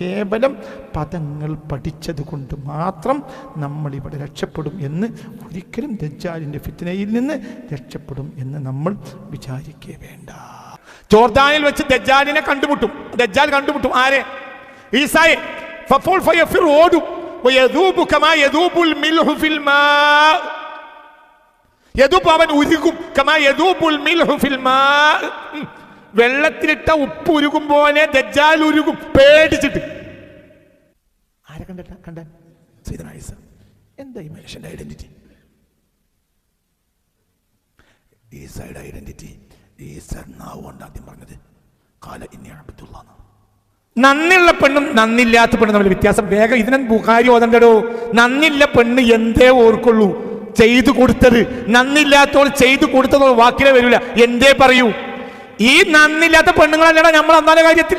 കേവലം പദങ്ങൾ പഠിച്ചത് കൊണ്ട് മാത്രം നമ്മളിവിടെ രക്ഷപ്പെടും എന്ന് ഒരിക്കലും ദജ്ജാലിൻ്റെ ഫിത്നയിൽ നിന്ന് രക്ഷപ്പെടും എന്ന് നമ്മൾ വിചാരിക്കേ വേണ്ട. ജോർദാനിൽ വെച്ച് ദജ്ജാലിനെ കണ്ടുമുട്ടും. ദജ്ജാൽ കണ്ടുമുട്ടും ആരെ? ഈസായെ. ഫഫൂൽ ഫയഫിർ ഓടും. വയദൂബു കമാ യദൂബുൽ മിൽഹു ഫിൽ മാ. യദൂബ് അവൻ ഉരുകും. കമാ യദൂബുൽ മിൽഹു ഫിൽ മാ. വെള്ളത്തിലിട്ട ഉപ്പ് ഉരുകും പോലെ ദജ്ജാൽ ഉരുകും പേടിച്ചിട്ട്. ആരെ കണ്ടാൻ? സയ്യിദുനാ ഈസ. എന്താ ഈ മനുഷ്യന്റെ ഐഡന്റിറ്റി? ഈസയുടെ ഐഡന്റിറ്റി ഈസ നാവുകൊണ്ട് ആദ്യം പറഞ്ഞത് ഖാല ഇന്നി അബ്ദുല്ലാഹ്. നന്ദിയുള്ള പെണ്ണും നന്ദില്ലാത്ത പെണ്ണും തമ്മിൽ വ്യത്യാസം വേഗം ഇതിനെ ബുഖാരി ഓതണ്ടോ. നന്ദിയുള്ള പെണ്ണ് എന്തേ ഓർക്കുള്ളൂ? ചെയ്തു കൊടുത്തത്. നന്ദില്ലാത്തോൾ ചെയ്തു കൊടുത്തതോ വാക്കിലെ വരില്ല. എന്തേ പറയൂ? ഈ നന്ദില്ലാത്ത പെണ്ണുങ്ങളല്ലടാ നമ്മൾ അന്നാലെ കാര്യത്തിൽ.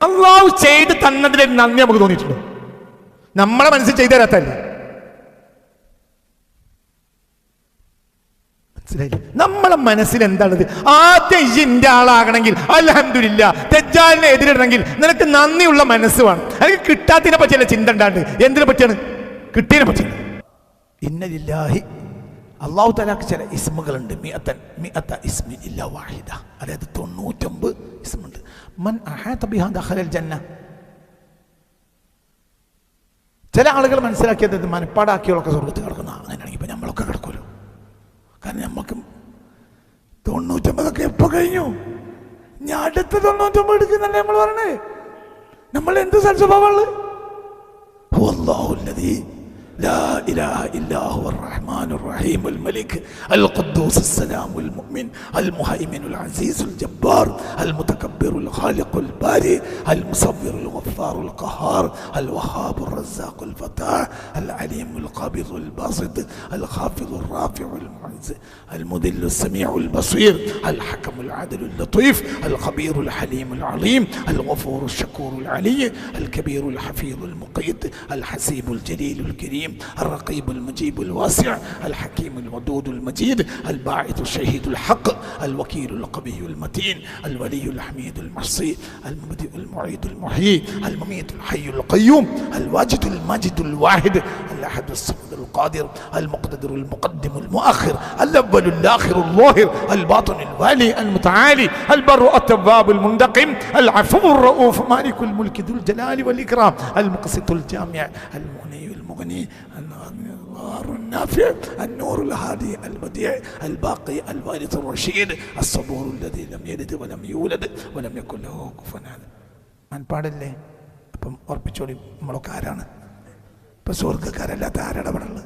അള്ളാഹു ചെയ്ത് തന്നതിൽ നന്ദി നമുക്ക് തോന്നിയിട്ടുണ്ടോ? നമ്മളെ മനസ്സിൽ ചെയ്തു തരാത്തല്ലേ? മനസ്സിലായില്ലേ? നമ്മളെ മനസ്സിൽ എന്താണത്? ആദ്യം ഇന്റെ ആളാകണമെങ്കിൽ അൽഹംദുലില്ലാ, ദജ്ജാലിനെ എതിരിടണമെങ്കിൽ നിനക്ക് നന്ദിയുള്ള മനസ്സ് വേണം. അല്ലെങ്കിൽ കിട്ടാത്തതിനെ പറ്റിയല്ല ചിന്ത ഉണ്ടാണ്ട്. എന്തിനെ പറ്റിയാണ്? കിട്ടിയതിനെ പറ്റിയാണ്. ഇന്നലില്ലാഹി അള്ളാഹു തആലക്ക് ചില ഇസ്മുകളുണ്ട്. അതായത് 99 ഇസ്മുണ്ട്. മൻ അഹാത ബിഹാ ദഖലൽ ജന്ന. ചില ആളുകൾ മനസ്സിലാക്കിയത് മനപ്പാടാക്കിയൊക്കെ സ്വർഗത്തിൽ കിടക്കുന്ന. അങ്ങനെയാണെങ്കിൽ ഇപ്പം നമ്മളൊക്കെ കിടക്കുമല്ലോ. കാരണം നമ്മൾക്ക് 99 എപ്പോൾ കഴിഞ്ഞു? ഞാൻ അടുത്ത 99 എടുക്കുന്നല്ലേ നമ്മൾ പറയണേ. നമ്മൾ എന്ത് സൽസ്വഭാവമുള്ളത്? لا إله إلا هو الرحمن الرحيم الملك القدوس السلام المؤمن المهيمن العزيز الجبار المتكبر الخالق البارئ المصور الغفار القهار الوهاب الرزاق الفتاح العليم القابض الباسط الخافض الرافع المعز المذل السميع البصير الحكم العدل اللطيف الخبير الحليم العليم الغفور الشكور العلي الكبير الحفيظ المقيت الحسيب الجليل الكريم الرقيب المجيب الواسع الحكيم الودود المجيد الباعث الشهيد الحق الوكيل القوي المتين الولي الحميد المحصي المبدئ المعيد المحيي المميت الحي القيوم الواجد الماجد الواحد الأحد الصمد القادر المقتدر المقدم المؤخر الأول الآخر الظاهر الباطن الوالي المتعالي البر التواب المنتقم العفو الرؤوف مالك الملك ذو الجلال والإكرام المقسط الجامع المغني المغني النار النافع النور الهادي البديع الباقي الوارث الرشيد الصبور الذي لم يلد ولم يولد ولم يكن له كفوا احد. മനപ്പാടല്ലേ? അപ്പം ഉറപ്പിച്ചോളി, നമ്മളൊക്കെ ആരാണ്? ഇപ്പം സ്വർഗ്ഗക്കാരല്ലാത്ത ആരാണ് അവിടെ ഉള്ളത്?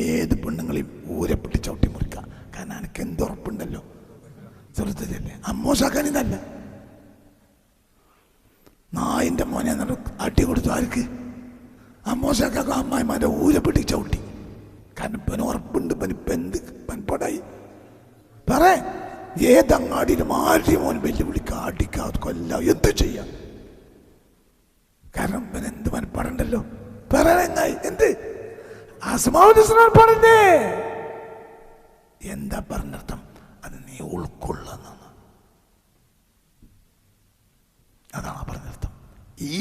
ഏത് പെണ്ണുങ്ങളെയും ഊരപ്പെട്ടി ചവിട്ടി മുറിക്കാം. കാരണം എനിക്ക് എന്തുറപ്പുണ്ടല്ലോ സ്വർഗ്ഗത്തിലല്ലേ. അമ്മോശാക്കാനിന്നല്ല. നായിൻ്റെ മോനെ അട്ടി കൊടുത്തു. ആർക്ക്? അമ്മോശാക്കാക്കും അമ്മായിമാരുടെ ഊരപ്പെട്ടി ചവിട്ടി. കാരണം ഇപ്പന് ഉറപ്പുണ്ട്. ഇപ്പം എന്ത് പൻപാടായി പറ. ഏതങ്ങാടിയിലും ആരുടെയും മോൻ വെല്ലുവിളിക്കുക, അടിക്കാതെ കൊല്ലാം, എന്ത് ചെയ്യാം. കാരണം ഇവൻ എന്ത് മനപ്പാടുണ്ടല്ലോ. പറയാനായി എന്ത് ആസ്മാവുന്നേ. എന്താ പറഞ്ഞർത്ഥം? അത് നീ ഉൾക്കൊള്ളുന്ന, അതാണ് പറഞ്ഞർത്ഥം. ഈ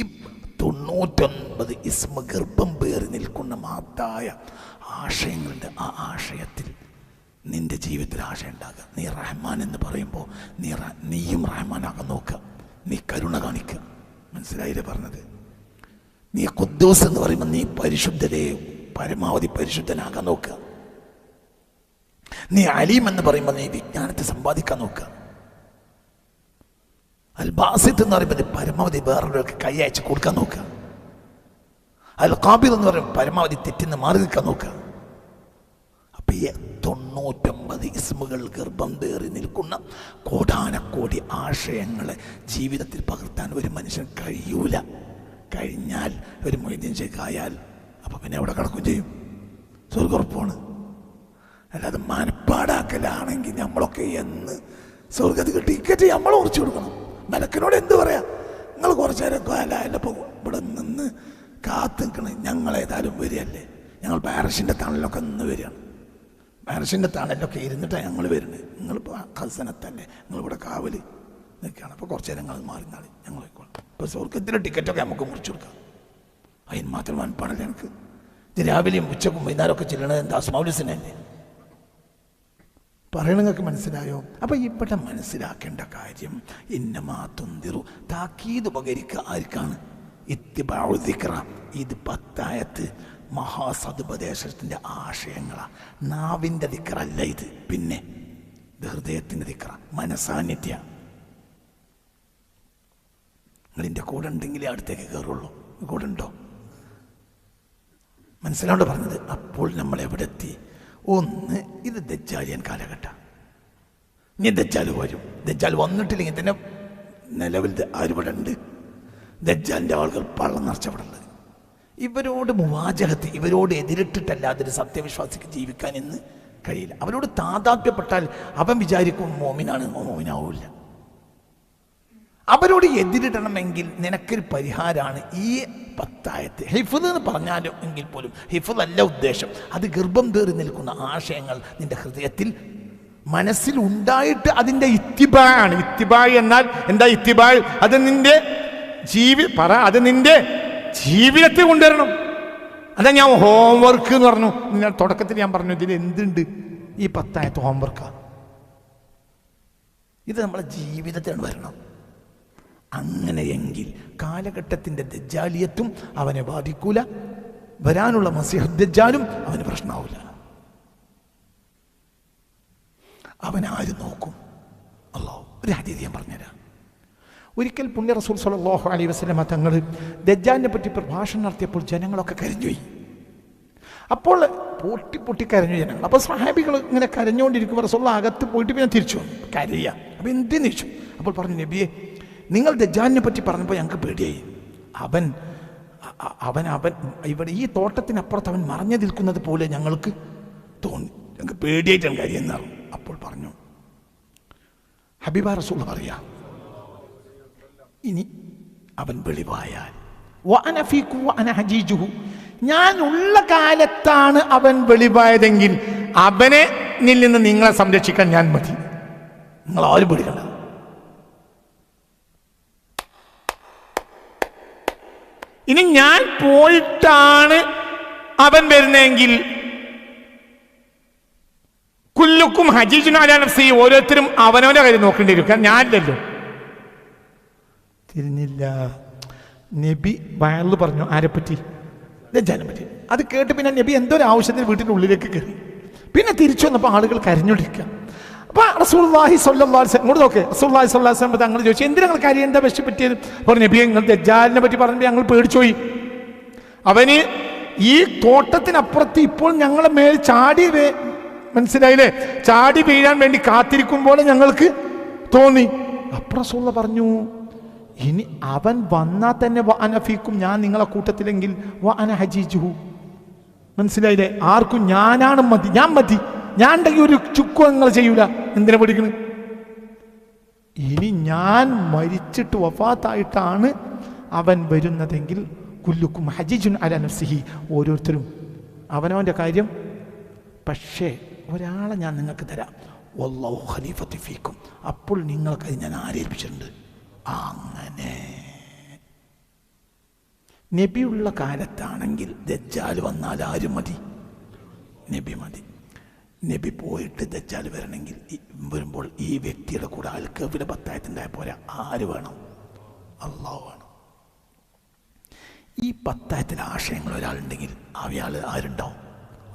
99 ഇസ്മ ഗർഭം പേറി നിൽക്കുന്ന മഹത്തായ ആശയങ്ങളുണ്ട്. ആ ആശയത്തിൽ നിന്റെ ജീവിതത്തിൽ ആശയം ഉണ്ടാകുക. നീ റഹ്മാൻ എന്ന് പറയുമ്പോൾ നീയും റഹ്മാനാകാൻ നോക്കുക. നീ കരുണ കാണിക്കുക. മനസ്സിലായില്ലേ പറഞ്ഞത്? നീ ഖുദ്ദൂസ് എന്ന് പറയുമ്പോൾ നീ പരിശുദ്ധതയെ പരമാവധി പരിശുദ്ധനാകാൻ നോക്കുക. നീ അലീം എന്ന് പറയുമ്പോൾ നീ വിജ്ഞാനത്തെ സമ്പാദിക്കാൻ നോക്കുക. അൽ ബാസിത്ത് എന്ന് പറയുമ്പോൾ പരമാവധി വേറൊരാൾക്ക് കൈ അയച്ച് കൊടുക്കാൻ നോക്കുക. അൽ ഖാബിദ് എന്ന് പറയുമ്പോൾ പരമാവധി തെറ്റിന്ന് മാറി നിൽക്കാൻ നോക്കുക. അപ്പൊ 99 ഇസ്മുകൾ ഗർഭം പേറി നിൽക്കുന്ന കോടാനക്കോടി ആശയങ്ങളെ ജീവിതത്തിൽ പകർത്താൻ ഒരു മനുഷ്യൻ കഴിയൂല. കഴിഞ്ഞാൽ ഒരു മൊയ്തീൻ ശേഖായാൽ അപ്പൊ പിന്നെ എവിടെ കിടക്കും ചെയ്യും? സ്വർഗുറപ്പാണ്. അല്ലാതെ മനപ്പാടാക്കലാണെങ്കിൽ നമ്മളൊക്കെ എന്ന് സ്വർഗത്തിൽ ടിക്കറ്റ് നമ്മൾ ഉറച്ചു കൊടുക്കണം. മലക്കിനോട് എന്ത് പറയാ? നിങ്ങൾ കുറച്ചു നേരം അല്ലപ്പോൾ ഇവിടെ നിന്ന് കാത്തു നിൽക്കണം. ഞങ്ങളേതായാലും വരികയല്ലേ, ഞങ്ങൾ പാരസിൻ്റെ തണലൊക്കെ നിന്ന് വരികയാണ്. മഹർഷിൻ്റെ തണലൊക്കെ ഇരുന്നിട്ടാണ് ഞങ്ങൾ വരുന്നത്. നിങ്ങളിപ്പോൾ ഹസനത്തല്ലേ, നിങ്ങളിവിടെ കാവൽ നിൽക്കുകയാണ്. അപ്പോൾ കുറച്ച് നേരം ഞങ്ങൾ മാറി നാളെ ഞങ്ങൾ പോയിക്കോളാം. ഇപ്പോൾ സ്വർഗത്തിൻ്റെ ടിക്കറ്റൊക്കെ നമുക്ക് മുറിച്ചു കൊടുക്കാം. അതിന് മാത്രം മനപ്പാടല്ലേ എനിക്ക്. ഇത് രാവിലെയും ഉച്ചക്കും വൈകുന്നേരമൊക്കെ ചെല്ലണത് എന്താ അസ്മാഉൽ-ഹുസ്നയല്ലേ? പറയണങ്ങൾക്ക് മനസ്സിലായോ? അപ്പം ഇവിടെ മനസ്സിലാക്കേണ്ട കാര്യം ഇന്നമാ തുന്തിറു, താക്കീത് ഉപകരിക്കുക ആർക്കാണ്? ഇത്തിബാഉ ദിക്റ. ഇത് 10 ആയത്ത് മഹാസതുപദേശത്തിൻ്റെ ആശയങ്ങളാണ്. നാവിൻ്റെ ദിക്റല്ല ഇത്. പിന്നെ ഇത് ഹൃദയത്തിൻ്റെ ദിക്റ, മനസാന്നിധ്യ. നിങ്ങളിൻ്റെ കൂടെ ഉണ്ടെങ്കിലേ അടുത്തേക്ക് കയറുള്ളൂ. കൂടെ ഉണ്ടോ? മനസ്സിലാണ്ട് പറഞ്ഞത്. അപ്പോൾ നമ്മൾ എവിടെ എത്തി? ഒന്ന്, ഇത് ദജ്ജാലിയൻ കാലഘട്ടം. ഇനി ദജ്ജാൽ വരും. ദജ്ജാൽ വന്നിട്ടില്ലെങ്കിൽ തന്നെ നിലവിൽ ആരിവിടെ ഉണ്ട്? ദജ്ജാലിൻ്റെ ആളുകൾ പള്ളം നിറച്ചവിടെ ഉള്ളത്. ഇവരോട് മുവാജഹത്ത്, ഇവരോട് എതിരിട്ടിട്ടല്ലാതെ ഒരു സത്യവിശ്വാസിക്ക് ജീവിക്കാൻ ഇന്ന് കഴിയില്ല. അവരോട് താതാത്മ്യപ്പെട്ടാൽ അവൻ വിചാരിക്കും മോമിനാണ്, മോമിനാവില്ല. അവരോട് എതിരിടണമെങ്കിൽ നിനക്കൊരു പരിഹാരമാണ് ഈ 10 ആയത്ത്. ഹിഫ്ള് എന്ന് പറഞ്ഞാലും എങ്കിൽ പോലും ഹിഫ്ള് അല്ല ഉദ്ദേശം. അത് ഗർഭം തേറി നിൽക്കുന്ന ആശയങ്ങൾ നിന്റെ ഹൃദയത്തിൽ മനസ്സിൽ ഉണ്ടായിട്ട് അതിൻ്റെ ഇത്തിബാണ്. ഇത്തിബാ എന്നാൽ എന്താ? ഇത്തിബാ അത് നിന്റെ അത് നിന്റെ ജീവിതത്തിൽ കൊണ്ടുവരണം. അതാ ഞാൻ ഹോംവർക്ക് എന്ന് പറഞ്ഞു. തുടക്കത്തിൽ ഞാൻ പറഞ്ഞു ഇതിൽ എന്തുണ്ട്? ഈ 10 ആയത്ത് ഹോംവർക്കാ. ഇത് നമ്മളെ ജീവിതത്തിൽ വരണം. അങ്ങനെയെങ്കിൽ കാലഘട്ടത്തിൻ്റെ ദജ്ജാലിയത്തും അവനെ ബാധിക്കൂല, വരാനുള്ള മസീഹ് ദജ്ജാലും അവന് പ്രശ്നമാവില്ല. അവനാര് നോക്കും? അല്ലാഹു. ഒരു ഹദീസ് ഞാൻ പറഞ്ഞുതരാം. ഒരിക്കൽ പുണ്യ റസൂൽ സ്വല്ലല്ലാഹു അലൈഹി വസല്ലമ തങ്ങൾ ദജ്ജാലിനെ പറ്റി പ്രഭാഷണം നടത്തിയപ്പോൾ ജനങ്ങളൊക്കെ കരഞ്ഞുപോയി. അപ്പോൾ പൊട്ടി കരഞ്ഞു ജനങ്ങൾ. അപ്പോൾ സ്വഹാബികൾ ഇങ്ങനെ കരഞ്ഞുകൊണ്ടിരിക്കുമ്പോൾ റസൂൽ അകത്ത് പോയിട്ട് പിന്നെ തിരിച്ചു വന്നു. കരയുക. അപ്പോൾ എന്തിനു ചോദിച്ചു? അപ്പോൾ പറഞ്ഞു, നബിയെ, നിങ്ങൾ ദജ്ജാലിനെ പറ്റി പറഞ്ഞപ്പോൾ ഞങ്ങൾക്ക് പേടിയായി. അവൻ ഇവിടെ ഈ തോട്ടത്തിനപ്പുറത്ത് അവൻ മറഞ്ഞു നിൽക്കുന്നത് പോലെ ഞങ്ങൾക്ക് തോന്നി. ഞങ്ങൾക്ക് പേടിയായിട്ടാണ് കാര്യം എന്നാണ്. അപ്പോൾ പറഞ്ഞു, ഹബീബ റസൂൽ പറയാ, ഇനി അവൻ വെളിവായാൽ വഅന ഫീകും വഅന ഹജീജുഹു, ഞാൻ ഉള്ള കാലത്താണ് അവൻ വെളിവായതെങ്കിൽ അവനെ നിന്ന് നിങ്ങളെ സംരക്ഷിക്കാൻ ഞാൻ മതി. നിങ്ങൾ ആരും പേടിക്കണ്ട. ഇനി ഞാൻ പോയിട്ടാണ് അവൻ വരുന്നതെങ്കിൽ കുല്ലുക്കും ഹജീജുൻ അലാ നഫ്സി, ഓരോരുത്തരും അവനവന്റെ കാര്യം നോക്കേണ്ടി വരും. കാരണം ഞാനില്ലല്ലോ. തിരിഞ്ഞില്ല. നബി വയല് പറഞ്ഞു. ആരെപ്പറ്റി? ദജ്ജാലിനെ പറ്റി. അത് കേട്ട് പിന്നെ നബി എന്തോ ഒരു ആവശ്യത്തിന് വീട്ടിൻ്റെ ഉള്ളിലേക്ക് കയറി. പിന്നെ തിരിച്ചു വന്നപ്പോൾ ആളുകൾ കരഞ്ഞോണ്ടിരിക്കുക. അപ്പോൾ റസൂലുള്ളാഹി സ്വല്ലല്ലാഹു അലൈഹി വസല്ലം ഇങ്ങോട്ട് നോക്കേ. റസൂലുള്ളാഹി സ്വല്ലല്ലാഹു അലൈഹി വസല്ലം തങ്ങൾ ചോദിച്ചു, എന്തിനാ നിങ്ങൾ കാര്യം, എന്താ വിഷയം പറ്റിയത്? പറഞ്ഞു, നബിയെ, നിങ്ങൾ ദജ്ജാലിനെ പറ്റി പറഞ്ഞപ്പോൾ ഞങ്ങൾ പേടിച്ചുപോയി. അവന് ഈ തോട്ടത്തിനപ്പുറത്ത് ഇപ്പോൾ ഞങ്ങളെ മേൽ ചാടി, മനസ്സിലായില്ലേ, ചാടി വീഴാൻ വേണ്ടി കാത്തിരിക്കുമ്പോൾ ഞങ്ങൾക്ക് തോന്നി. അപ്പോൾ റസൂലുള്ള പറഞ്ഞു, ഇനി അവൻ വന്നാൽ തന്നെ വഅന ഫീകും, ഞാൻ നിങ്ങളെ കൂട്ടത്തിലെങ്കിൽ വഅന ഹജീജുഹു. മനസ്സിലായില്ലേ? ആർക്കും ഞാനാണ് മതി, ഞാൻ മതി. ഞാൻ ഉണ്ടെങ്കിൽ ഒരു ചുക്കും നിങ്ങൾ ചെയ്യൂല. എന്തിനാ പഠിക്കണ്? ഇനി ഞാൻ മരിച്ചിട്ട് വഫാത്തായിട്ടാണ് അവൻ വരുന്നതെങ്കിൽ കുല്ലുക്കും ഹജീജുൻ അലാ നഫ്സിഹി, ഓരോരുത്തരും അവനവൻ്റെ കാര്യം. പക്ഷേ ഒരാളെ ഞാൻ നിങ്ങൾക്ക് തരാം, വല്ലാഹു ഖലീഫത്തു ഫീക്കും. അപ്പോൾ നിങ്ങൾക്കത് ഞാൻ ആരേൽപ്പിച്ചിട്ടുണ്ട്. അങ്ങനെ നബിയുള്ള കാലത്താണെങ്കിൽ ദജ്ജാൽ വന്നാൽ ആരും മതി? നബി മതി. നബി പോയിട്ട് ദജ്ജാൽ വരുമ്പോൾ ഈ വ്യക്തിയുടെ കൂടെ അൽ-കഹ്ഫിലെ 10 ആയത്തുണ്ടായ പോരാ. ആര് വേണം? അല്ലാഹു വേണം. ഈ 10 ആയത്തിലെ ആശയങ്ങൾ ഒരാളുണ്ടെങ്കിൽ അയാൾ ആരുണ്ടാവും?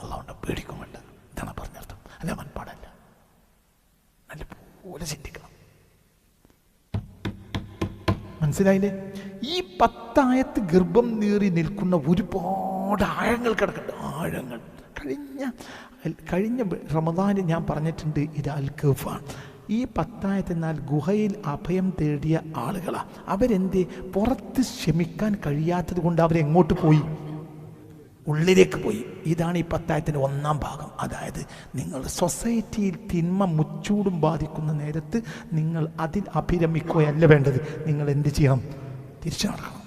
അല്ലാഹു ഉണ്ടാവും. പേടിക്കും വേണ്ട. ഇതാണ് പറഞ്ഞർത്ഥം. അല്ല, മനപ്പാടല്ല. നല്ലപോലെ ചിന്തിക്കണം. മനസ്സിലായില്ലേ? ഈ 10 ആയത്ത് ഗർഭം നീറി നിൽക്കുന്ന ഒരുപാട് ആഴങ്ങൾ കിടക്കുന്നുണ്ട്. ആഴങ്ങൾ കഴിഞ്ഞ റമദാനിൽ ഞാൻ പറഞ്ഞിട്ടുണ്ട്, ഇത് അൽ-കഹ്ഫാണ്. ഈ 10 ആയത്ത് എന്നാൽ ഗുഹയിൽ അഭയം തേടിയ ആളുകളാണ്. അവരെന്തേ പുറത്ത് ക്ഷമിക്കാൻ കഴിയാത്തത് കൊണ്ട് അവരെങ്ങോട്ട് പോയി? ഉള്ളിലേക്ക് പോയി. ഇതാണ് ഈ 10 ആയത്തിൻ്റെ 1-ാം ഭാഗം. അതായത് നിങ്ങൾ സൊസൈറ്റിയിൽ തിന്മ മുച്ചൂടും ബാധിക്കുന്ന നേരത്ത് നിങ്ങൾ അതിൽ അഭിരമിക്കുകയല്ല വേണ്ടത്. നിങ്ങൾ എന്ത് ചെയ്യണം? തിരിച്ചു നടക്കണം.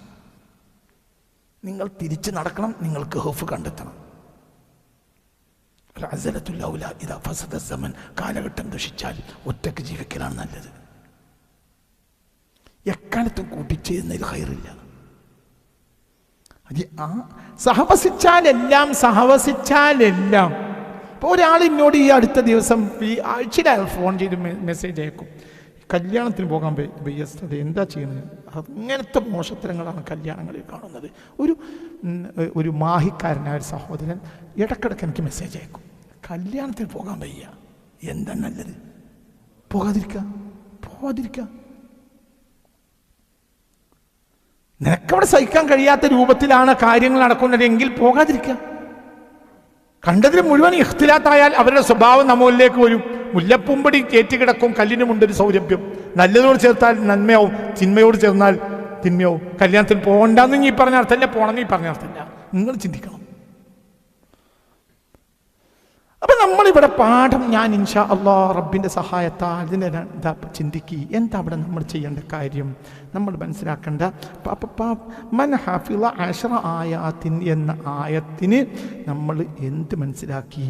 നിങ്ങൾ തിരിച്ചു നടക്കണം. നിങ്ങൾ കഹ്ഫ് കണ്ടെത്തണം. കാലഘട്ടം ദുഷിച്ചാൽ ഒറ്റക്ക് ജീവിക്കലാണ് നല്ലത്. എക്കാലത്തും കൂട്ടിച്ചേരുന്നതിൽ ഖൈറില്ല. സഹവസിച്ചാലെല്ലാം ഇപ്പോൾ ഒരാൾ എന്നോട് ഈ അടുത്ത ദിവസം ഈ ആഴ്ചയിൽ അയാൾ ഫോൺ ചെയ്ത് മെസ്സേജ് അയക്കും, കല്യാണത്തിന് പോകാൻ വയ്യസ്ഥത എന്താ ചെയ്യുന്നത്. അങ്ങനത്തെ മോശത്തരങ്ങളാണ് കല്യാണങ്ങളിൽ കാണുന്നത്. ഒരു മാഹിക്കാരനായ ഒരു സഹോദരൻ ഇടക്കിടക്ക് എനിക്ക് മെസ്സേജ് അയക്കും, കല്യാണത്തിന് പോകാൻ വയ്യ, എന്താ നല്ലത്? പോകാതിരിക്കുക. നിനക്കവിടെ സഹിക്കാൻ കഴിയാത്ത രൂപത്തിലാണ് കാര്യങ്ങൾ നടക്കുന്നതെങ്കിൽ പോകാതിരിക്കുക. കണ്ടതിൽ മുഴുവൻ ഇഖ്തിലാത്തായാൽ അവരുടെ സ്വഭാവം നമ്മളിലേക്ക് വരും. മുല്ലപ്പൂമ്പടി കയറ്റിക്കിടക്കും, കല്ലിനുമുണ്ടൊരു സൗരഭ്യം. നല്ലതോട് ചേർത്താൽ നന്മയാവും, തിന്മയോട് ചേർന്നാൽ തിന്മയാവും. കല്യാണത്തിന് പോകണ്ടെന്ന് ഈ പറഞ്ഞ അർത്ഥമില്ല, പോകണമെന്ന് ഈ പറഞ്ഞ അർത്ഥമില്ല. നിങ്ങൾ ചിന്തിക്കണം. അപ്പം നമ്മളിവിടെ പാഠം ഞാൻ ഇൻഷാ അല്ലാഹ് റബ്ബിൻ്റെ സഹായത്താൽ ഇതിനെ എന്താ ചിന്തിക്കുക, എന്താ അവിടെ നമ്മൾ ചെയ്യേണ്ട കാര്യം നമ്മൾ മനസ്സിലാക്കേണ്ട. മൻ ഹഫിള അശ്റ ആയാത്തിൻ എന്ന ആയത്തിന് നമ്മൾ എന്ത് മനസ്സിലാക്കി?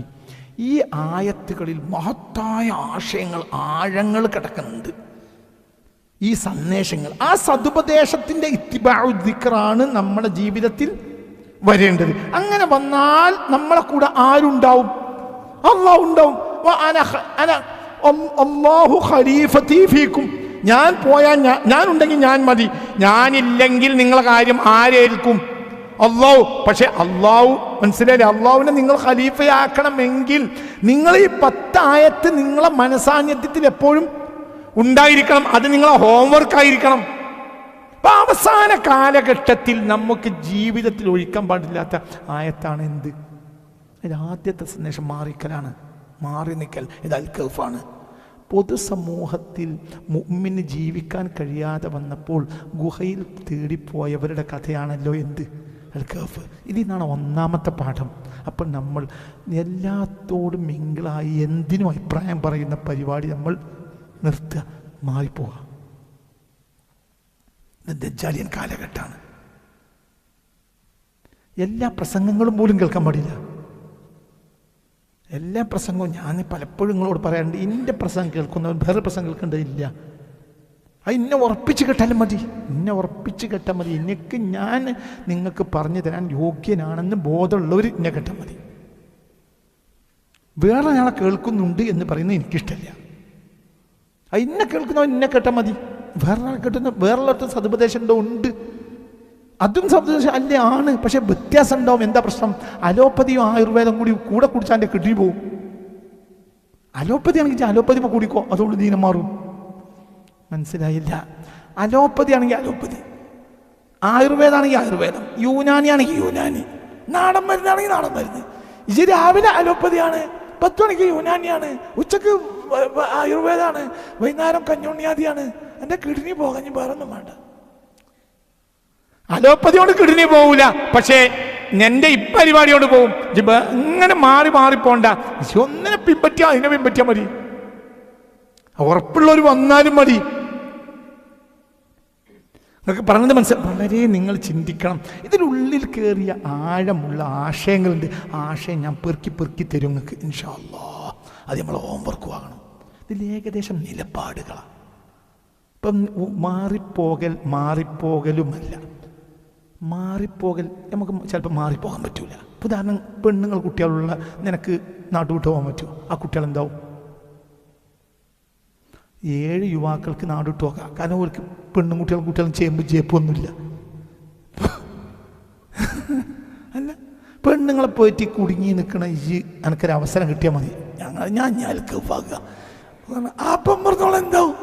ഈ ആയത്തുകളിൽ മഹത്തായ ആശയങ്ങൾ, ആഴങ്ങൾ കിടക്കുന്നുണ്ട്. ഈ സന്ദേശങ്ങൾ, ആ സദുപദേശത്തിൻ്റെ ഇത്തിബാഉ ദിക്റാണ് നമ്മുടെ ജീവിതത്തിൽ വരേണ്ടത്. അങ്ങനെ വന്നാൽ നമ്മളെ കൂടെ ആരുണ്ടാവും? അല്ലാഹു ഉണ്ടാവും. അല്ലാഹു ഖലീഫതി ഫീക്കും. ഞാൻ പോയാൽ ഞാനുണ്ടെങ്കിൽ ഞാൻ മതി, ഞാനില്ലെങ്കിൽ നിങ്ങളെ കാര്യം ആരേൽക്കും? അല്ലാഹു. പക്ഷെ അല്ലാഹു മനസ്സിലായില്ലേ, അല്ലാഹുവിനെ നിങ്ങൾ ഖലീഫയാക്കണമെങ്കിൽ നിങ്ങൾ ഈ 10 ആയത്ത് നിങ്ങളെ മനസാന്നിധ്യത്തിൽ എപ്പോഴും ഉണ്ടായിരിക്കണം. അത് നിങ്ങളെ ഹോംവർക്ക് ആയിരിക്കണം. അപ്പൊ അവസാന കാലഘട്ടത്തിൽ നമുക്ക് ജീവിതത്തിൽ ഒഴിക്കാൻ പാടില്ലാത്ത ആയത്താണ് എന്ത്? ഇത് ആദ്യത്തെ സന്ദേശം മാറിക്കലാണ്, മാറി നിൽക്കൽ. ഇത് അൽ-കഹ്ഫാണ്. പൊതുസമൂഹത്തിൽ മുഅ്മിന് ജീവിക്കാൻ കഴിയാതെ വന്നപ്പോൾ ഗുഹയിൽ തേടിപ്പോയവരുടെ കഥയാണല്ലോ എന്ത്? അൽ-കഹ്ഫ്. ഇതിൽ നിന്നാണ് ഒന്നാമത്തെ പാഠം. അപ്പം നമ്മൾ എല്ലാത്തോടും മിങ്കിളായി എന്തിനും അഭിപ്രായം പറയുന്ന പരിപാടി നമ്മൾ നിർത്തുക, മാറിപ്പോവുക. ഇത് ദജ്ജാലിയൻ കാലഘട്ടമാണ്. എല്ലാ പ്രസംഗങ്ങളും പോലും കേൾക്കാൻ പാടില്ല. എല്ലാ പ്രസംഗവും ഞാൻ പലപ്പോഴും നിങ്ങളോട് പറയാറുണ്ട്, എൻ്റെ പ്രസംഗം കേൾക്കുന്നവൻ വേറെ പ്രസംഗം കേൾക്കേണ്ടതില്ല. ഇന്നെ ഉറപ്പിച്ച് കേട്ടാലും മതി, ഇന്നെ ഉറപ്പിച്ച് കേട്ടാൽ മതി. എനിക്ക് ഞാൻ നിങ്ങൾക്ക് പറഞ്ഞു തരാൻ യോഗ്യനാണെന്ന് ബോധമുള്ളവർ എന്നെ കേട്ടാൽ മതി. വേറെ ആളെ കേൾക്കുന്നുണ്ട് എന്ന് പറയുന്നത് എനിക്കിഷ്ടമില്ല. ഇന്നെ കേൾക്കുന്നവൻ എന്നെ കേട്ടാൽ മതി. വേറെ ആളെ കേട്ടുന്ന വേറെയുള്ള സതുപദേശം ഉണ്ട്, അതും സതുപദേശം അല്ലേ ആണ്. പക്ഷെ വ്യത്യാസം ഉണ്ടാവും. എന്താ പ്രശ്നം? അലോപ്പതിയും ആയുർവേദം കൂടെ കുടിച്ചാൽ എൻ്റെ കിഡ്നി പോവും. അലോപ്പതി ആണെങ്കിൽ അലോപ്പതിമ കൂടിക്കോ, അതുകൊണ്ട് ദീനം മാറും. മനസ്സിലായില്ല? അലോപ്പതി ആണെങ്കിൽ അലോപ്പതി, ആയുർവേദമാണെങ്കിൽ ആയുർവേദം, യൂനാനി ആണെങ്കിൽ യൂനാനി, നാടൻ മരുന്നാണെങ്കിൽ നാടൻ മരുന്ന്. ഇത് രാവിലെ അലോപ്പതിയാണ്, 10 മണിക്ക് യൂനാനിയാണ്, ഉച്ചക്ക് ആയുർവേദമാണ്, വൈകുന്നേരം കഞ്ഞുണ്ണിയാദിയാണ്. എൻ്റെ കിഡ്നി പോകാൻ വേറൊന്നും വേണ്ട. അലോപ്പതി കൊണ്ട് കിഡ്നി പോകൂല, പക്ഷേ എൻ്റെ ഈ പരിപാടിയോട് പോകും. ഇങ്ങനെ മാറിപ്പോണ്ട, ഒന്നിനെ പിൻപറ്റിയാൽ അതിനെ പിൻപറ്റിയാൽ മതി. ഉറപ്പുള്ളവർ വന്നാലും മതി. നിങ്ങൾക്ക് പറഞ്ഞത് മനസ്സിലായി. വളരെ നിങ്ങൾ ചിന്തിക്കണം. ഇതിനുള്ളിൽ കയറിയ ആഴമുള്ള ആശയങ്ങളുണ്ട്. ആശയം ഞാൻ പെറുക്കി തരും നിങ്ങൾക്ക് ഇൻഷാ അല്ലാഹ്. അത് നമ്മൾ ഹോംവർക്ക് ആകണം. ഇതിൽ ഏകദേശം നിലപാടുകളാണ്. ഇപ്പം മാറിപ്പോകലുമല്ല. മാറിപ്പോകൽ നമുക്ക് ചിലപ്പോൾ മാറിപ്പോകാൻ പറ്റൂല. ഉദാഹരണം, പെണ്ണുങ്ങൾ കുട്ടികളുള്ള നിനക്ക് നാട്ടുവിട്ട് പോകാൻ പറ്റുമോ? ആ കുട്ടികൾ എന്താവും? 7 യുവാക്കൾക്ക് നാടുവിട്ട് പോകാം. കാരണം അവർക്ക് പെണ്ണും കുട്ടികളും ചെയ്യുമ്പോൾ ജേപ്പൊന്നുമില്ല. അല്ല, പെണ്ണുങ്ങളെ പോയിട്ട് കുടുങ്ങി നിൽക്കണ എനിക്കൊരു അവസരം കിട്ടിയാൽ മതി, ഞാൻ അൽക്കഫാക്കുക. അപ്പം പറഞ്ഞോളം എന്താവും?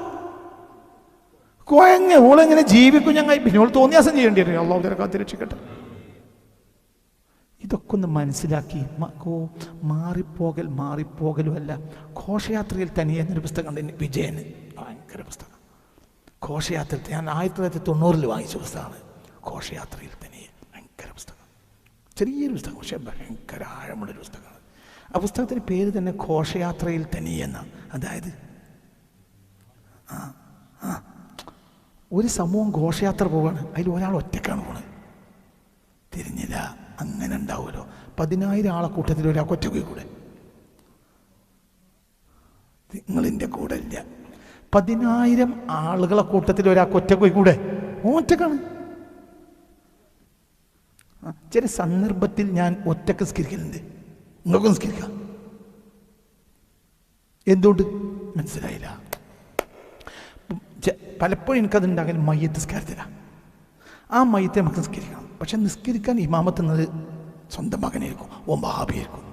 കോയങ്ങ ഓളെങ്ങനെ ജീവിക്കും? ഞങ്ങൾ പിന്നെ ഓൾ തോന്നിയാസം ചെയ്യേണ്ടി വരും. അള്ളാഹു തആല കാത്തിരക്ഷിക്കട്ടെ. ഇതൊക്കെ ഒന്ന് മനസ്സിലാക്കി. മാറിപ്പോകലും അല്ല. ഘോഷയാത്രയിൽ തനിയെ എന്നൊരു പുസ്തകം ഉണ്ട്, വിജയന്, ഭയങ്കര പുസ്തകം. ഘോഷയാത്രയിൽ ഞാൻ 1990 വാങ്ങിച്ച പുസ്തകമാണ്. ഘോഷയാത്രയിൽ തനിയെ, ഭയങ്കര പുസ്തകം. ചെറിയൊരു പുസ്തകം, പക്ഷേ ഭയങ്കര ആഴമുള്ളൊരു പുസ്തകമാണ്. ആ പുസ്തകത്തിൻ്റെ പേര് തന്നെ ഘോഷയാത്രയിൽ തനിയെ എന്നാണ്. അതായത് ഒരു സമൂഹം ഘോഷയാത്ര പോവുകയാണ്, അതിൽ ഒരാൾ ഒറ്റക്കാണ് പോണത്. തിരിഞ്ഞില്ല, അങ്ങനെ ഉണ്ടാവുമല്ലോ. 10,000 ആളെ കൂട്ടത്തിൽ ഒരാൾക്ക് ഒറ്റ പോയി കൂടെ? 10,000 ആളുകളെ കൂട്ടത്തിൽ ഒരാൾക്ക് ഒറ്റക്ക് പോയിക്കൂടെ? ഒറ്റക്കാണ്. ചില സന്ദർഭത്തിൽ ഞാൻ ഒറ്റക്ക് നിസ്കരിക്കലുണ്ട്. നിങ്ങൾക്ക് നിസ്കരിക്കാം. എന്തുകൊണ്ട് മനസ്സിലായില്ല? പലപ്പോഴും എനിക്കതുണ്ടാകൽ മയ്യത്ത് നിസ്കാരത്തിലാണ്. ആ മയ്യത്തെ നമുക്ക് നിസ്കരിക്കണം. പക്ഷെ നിസ്കരിക്കാൻ ഇമാമത്തുന്നത് സ്വന്തം മകനായിരിക്കും, ഓ വഹാബിയായിരിക്കും.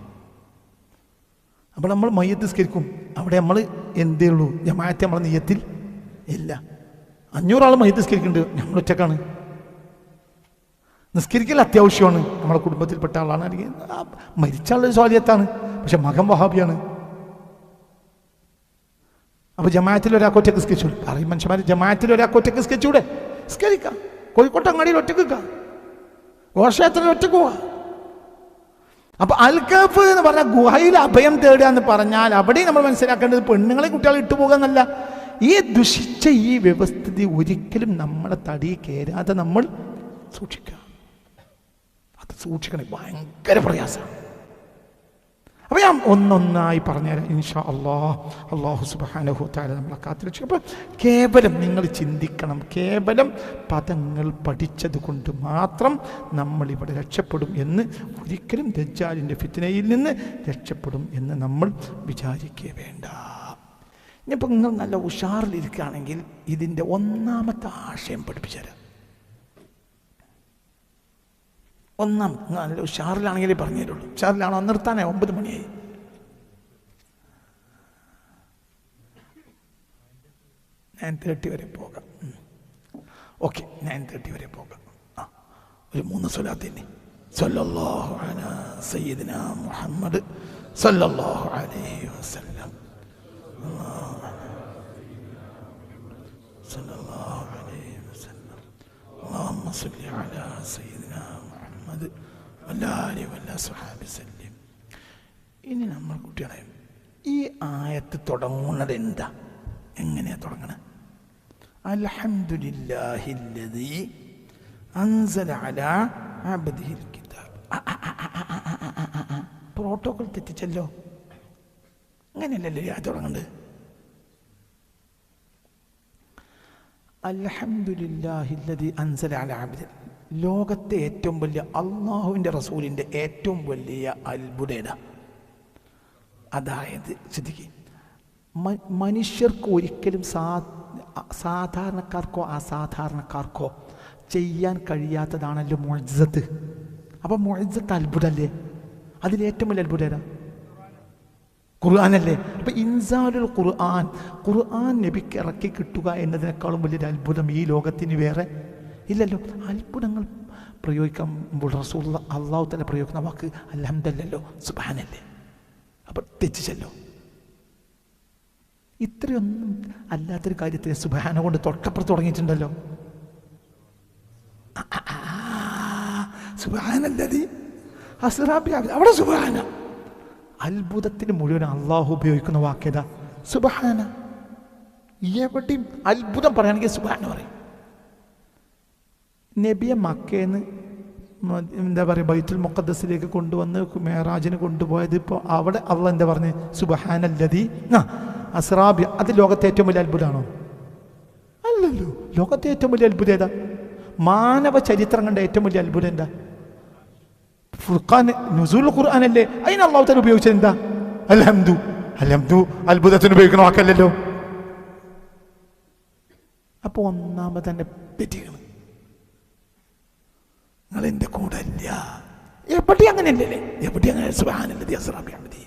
അപ്പോൾ നമ്മൾ മയ്യത്ത് നിസ്കരിക്കും. അവിടെ നമ്മൾ എന്തേ ഉള്ളൂ, ജമാഅത്തെ നമ്മളെ നിയ്യത്തിൽ ഇല്ല. 500 ആൾ മയ്യത്ത് നിസ്കരിക്കുന്നുണ്ട്, നമ്മൾ ഒറ്റക്കാണ്. നിസ്കരിക്കൽ അത്യാവശ്യമാണ്. നമ്മുടെ കുടുംബത്തിൽപ്പെട്ട ആളാണ്, അല്ലെങ്കിൽ മരിച്ച ആളുടെ സ്വാലിയത്താണ്, പക്ഷെ മകൻ വഹാബിയാണ്. അപ്പോൾ ജമാഅത്തിൽ ഒരാൾക്ക് ഒറ്റക്ക് നിസ്കരിച്ചു പറയും മനുഷ്യന്മാർ. ജമാഅത്തിൽ ഒരാൾക്ക് ഒറ്റക്ക് നിസ്കരിച്ചൂടെ? നിസ്കരിക്കാം. കോഴിക്കോട്ട് അങ്ങാടിയിൽ ഒറ്റക്ക് നിൽക്കാം, ഘോഷയാത്രയിൽ ഒറ്റക്ക് പോവാ. അപ്പൊ അൽക്കഫ് എന്ന് പറഞ്ഞാൽ ഗുഹയിൽ അഭയം തേടുക എന്ന് പറഞ്ഞാൽ അവിടെ നമ്മൾ മനസ്സിലാക്കേണ്ടത് പെണ്ണുങ്ങളെ കുട്ടികളെ ഇട്ടുപോകുക എന്നല്ല. ഈ ദുഷിച്ച ഈ വ്യവസ്ഥിതി ഒരിക്കലും നമ്മളെ തടി കയറാതെ നമ്മൾ സൂക്ഷിക്കുക. അത് സൂക്ഷിക്കണേ, ഭയങ്കര പ്രയാസമാണ്. അപ്പോൾ ഞാൻ ഒന്നൊന്നായി പറഞ്ഞുതരാം ഇൻഷാ അല്ലാഹ്. അല്ലാഹു സുബ്ഹാനഹു വ തആല നമ്മളെ കാത്തിരക്ഷിക്കും. അപ്പോൾ കേവലം നിങ്ങൾ ചിന്തിക്കണം, കേവലം പദങ്ങൾ പഠിച്ചത് കൊണ്ട് മാത്രം നമ്മളിവിടെ രക്ഷപ്പെടും എന്ന് ഒരിക്കലും ദജ്ജാലിൻ്റെ ഫിത്നയിൽ നിന്ന് രക്ഷപ്പെടും എന്ന് നമ്മൾ വിചാരിക്കേ വേണ്ട. ഇനിയിപ്പോൾ നിങ്ങൾ നല്ല ഉഷാറിലിരിക്കുകയാണെങ്കിൽ ഇതിൻ്റെ ഒന്നാമത്തെ ആശയം പഠിപ്പിച്ചു തരാം. നല്ല ഉഷാറിലാണെങ്കിലേ പറഞ്ഞു തരുള്ളൂ. ഉഷാറിലാണോ? നിർത്താനേ 9 മണിയായി. ഞാൻ 9:30 വരെ പോകാം. ഓക്കെ, 9:30 വരെ പോകാം. ഒരു 3 സ്വലാത്തിന് സല്ലല്ലാഹു അലാ സയ്യിദിനാ മുഹമ്മദ് സല്ലല്ലാഹു അലൈഹി വസല്ലം. സല്ലല്ലാഹു അലൈഹി വസല്ലം. അല്ലാഹുമ്മ സ്വല്ലി അലാ സയ്യിദിനാ ഇനി നമ്മൾ കുട്ടികളെ ഈ ആയത്ത് തുടങ്ങുന്നത് എന്താ? എങ്ങനെയാ തുടങ്ങണത്? അൽഹംദുലില്ലാഹില്ലദീ അൻസല അലാ അബ്ദിഹിൽ കിതാബ്. പ്രോട്ടോകോൾ തെറ്റിച്ചല്ലോ. അങ്ങനെയല്ലല്ലേ ആ തുടങ്ങേണ്ടത്? അൽഹംദുലില്ലാഹില്ലദീ അൻസല അലാ അബ്ദിഹിൽ. ലോകത്തെ ഏറ്റവും വലിയ അള്ളാഹുവിൻ്റെ റസൂലിൻ്റെ ഏറ്റവും വലിയ അത്ഭുതത. അതായത് ശ്രദ്ധിക്കുക, മനുഷ്യർക്ക് ഒരിക്കലും സാധാരണക്കാർക്കോ അസാധാരണക്കാർക്കോ ചെയ്യാൻ കഴിയാത്തതാണല്ലോ മുഅ്ജിസത്ത്. അപ്പം മുഅ്ജിസത്ത് അത്ഭുതമല്ലേ? അതിലേറ്റവും വലിയ അത്ഭുതം ഖുർആനല്ലേ? അപ്പം ഇൻസാലുൽ ഖുർആൻ നബിക്ക് ഇറക്കി കിട്ടുക എന്നതിനേക്കാളും വലിയൊരു അത്ഭുതം ഈ ലോകത്തിന് വേറെ ഇല്ലല്ലോ. അത്ഭുതങ്ങൾ പ്രയോഗിക്കുമ്പോൾ റസൂലുള്ളാഹി അല്ലാഹു തആല പ്രയോഗിക്കുന്ന വാക്ക് അൽഹംദുലില്ലാഹ് സുബ്ഹാനല്ലേ? അപ്പം തെറ്റിച്ചല്ലോ. ഇത്രയൊന്നും അല്ലാത്തൊരു കാര്യത്തെ സുബ്ഹാന കൊണ്ട് തൊട്ടപ്പുറത്ത് തുടങ്ങിയിട്ടുണ്ടല്ലോ. സുബ്ഹാനല്ലദീ അസ്റാ ബിഅബ്ദിഹി. അവിടെ സുബ്ഹാന. അത്ഭുതത്തിന് മുഴുവൻ അള്ളാഹു ഉപയോഗിക്കുന്ന വാക്കേതാ? സുബ്ഹാന. എവിടെയും അത്ഭുതം പറയുകയാണെങ്കിൽ സുബ്ഹാന പറയും. നബിയെ മക്കയിൽ എന്താ പറയുക, ബൈത്തുൽ മുഖദ്ദസിലേക്ക് കൊണ്ടുവന്ന് മെഹറാജിന് കൊണ്ടുപോയത്. ഇപ്പോൾ അവിടെ അള്ളാഹ് എന്താ പറഞ്ഞ്? സുബ്ഹാനല്ലദീ അസ്റാ ബി. അത് ലോകത്തെ ഏറ്റവും വലിയ അത്ഭുതമാണോ? അല്ലല്ലോ. ലോകത്തെ ഏറ്റവും വലിയ അത്ഭുതം ഏതാ? മാനവ ചരിത്രം കണ്ട ഏറ്റവും വലിയ അത്ഭുതം എന്താ? ഫുർഖാൻ, നുസൂൽ ഖുർആനല്ലേ? അതിന് അള്ളാഹു തആല ഉപയോഗിച്ചത് എന്താ? അൽഹംദു. അൽഹംദു അത്ഭുതത്തിന് ഉപയോഗിക്കുന്ന വാക്കല്ലല്ലോ. അപ്പോൾ ഒന്നാമത് തന്നെ തെറ്റിക്കണം. നിങ്ങൾ എൻ്റെ കൂടെ ഇല്ല. എവിടെ അങ്ങനെയല്ലേ? എവിടെ അങ്ങനെ? സുബ്ഹാനല്ലദീ അസ്റാ ബിഅബ്ദിഹി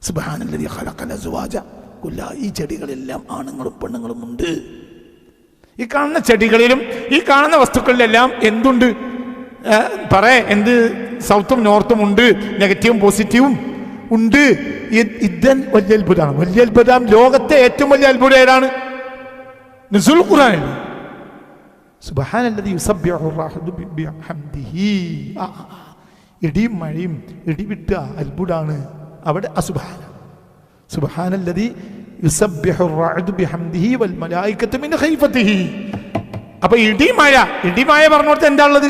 സുബ്ഹാനല്ലദീ ഖലഖൽ അസ്വാജ കുല്ലാ. ഈ ചെടികളെല്ലാം ആണുങ്ങളും പെണ്ണുങ്ങളും ഉണ്ട്. ഈ കാണുന്ന ചെടികളിലും ഈ കാണുന്ന വസ്തുക്കളിലെല്ലാം എന്തുണ്ട്? എന്ത് സൗത്തും നോർത്തും ഉണ്ട്, നെഗറ്റീവും പോസിറ്റീവും ഉണ്ട്. ഇത് വലിയ അത്ഭുതമാണ്. വലിയ അത്ഭുതം. ലോകത്തെ ഏറ്റവും വലിയ അത്ഭുതം ഏതാണ്? നുസൂൽ ഖുർആനിൽ സുബ്ഹാനല്ലദീ യുസബ്ബിഹു റഅദു ബിഹംദിഹി. ഇടിയും മഴയും ഇടിവിട്ട അത്ഭുതമാണ് അവിടെ. അസുബ്ഹാന സുബ്ഹാനല്ലദീ യുസബ്ബിഹു റഅദു ബിഹംദിഹി വൽ മലായികതു മിൻ ഖൈഫതിഹി. അപ്പൊ ഇടിമഴ പറഞ്ഞോടത്ത് എന്താ ഉള്ളത്?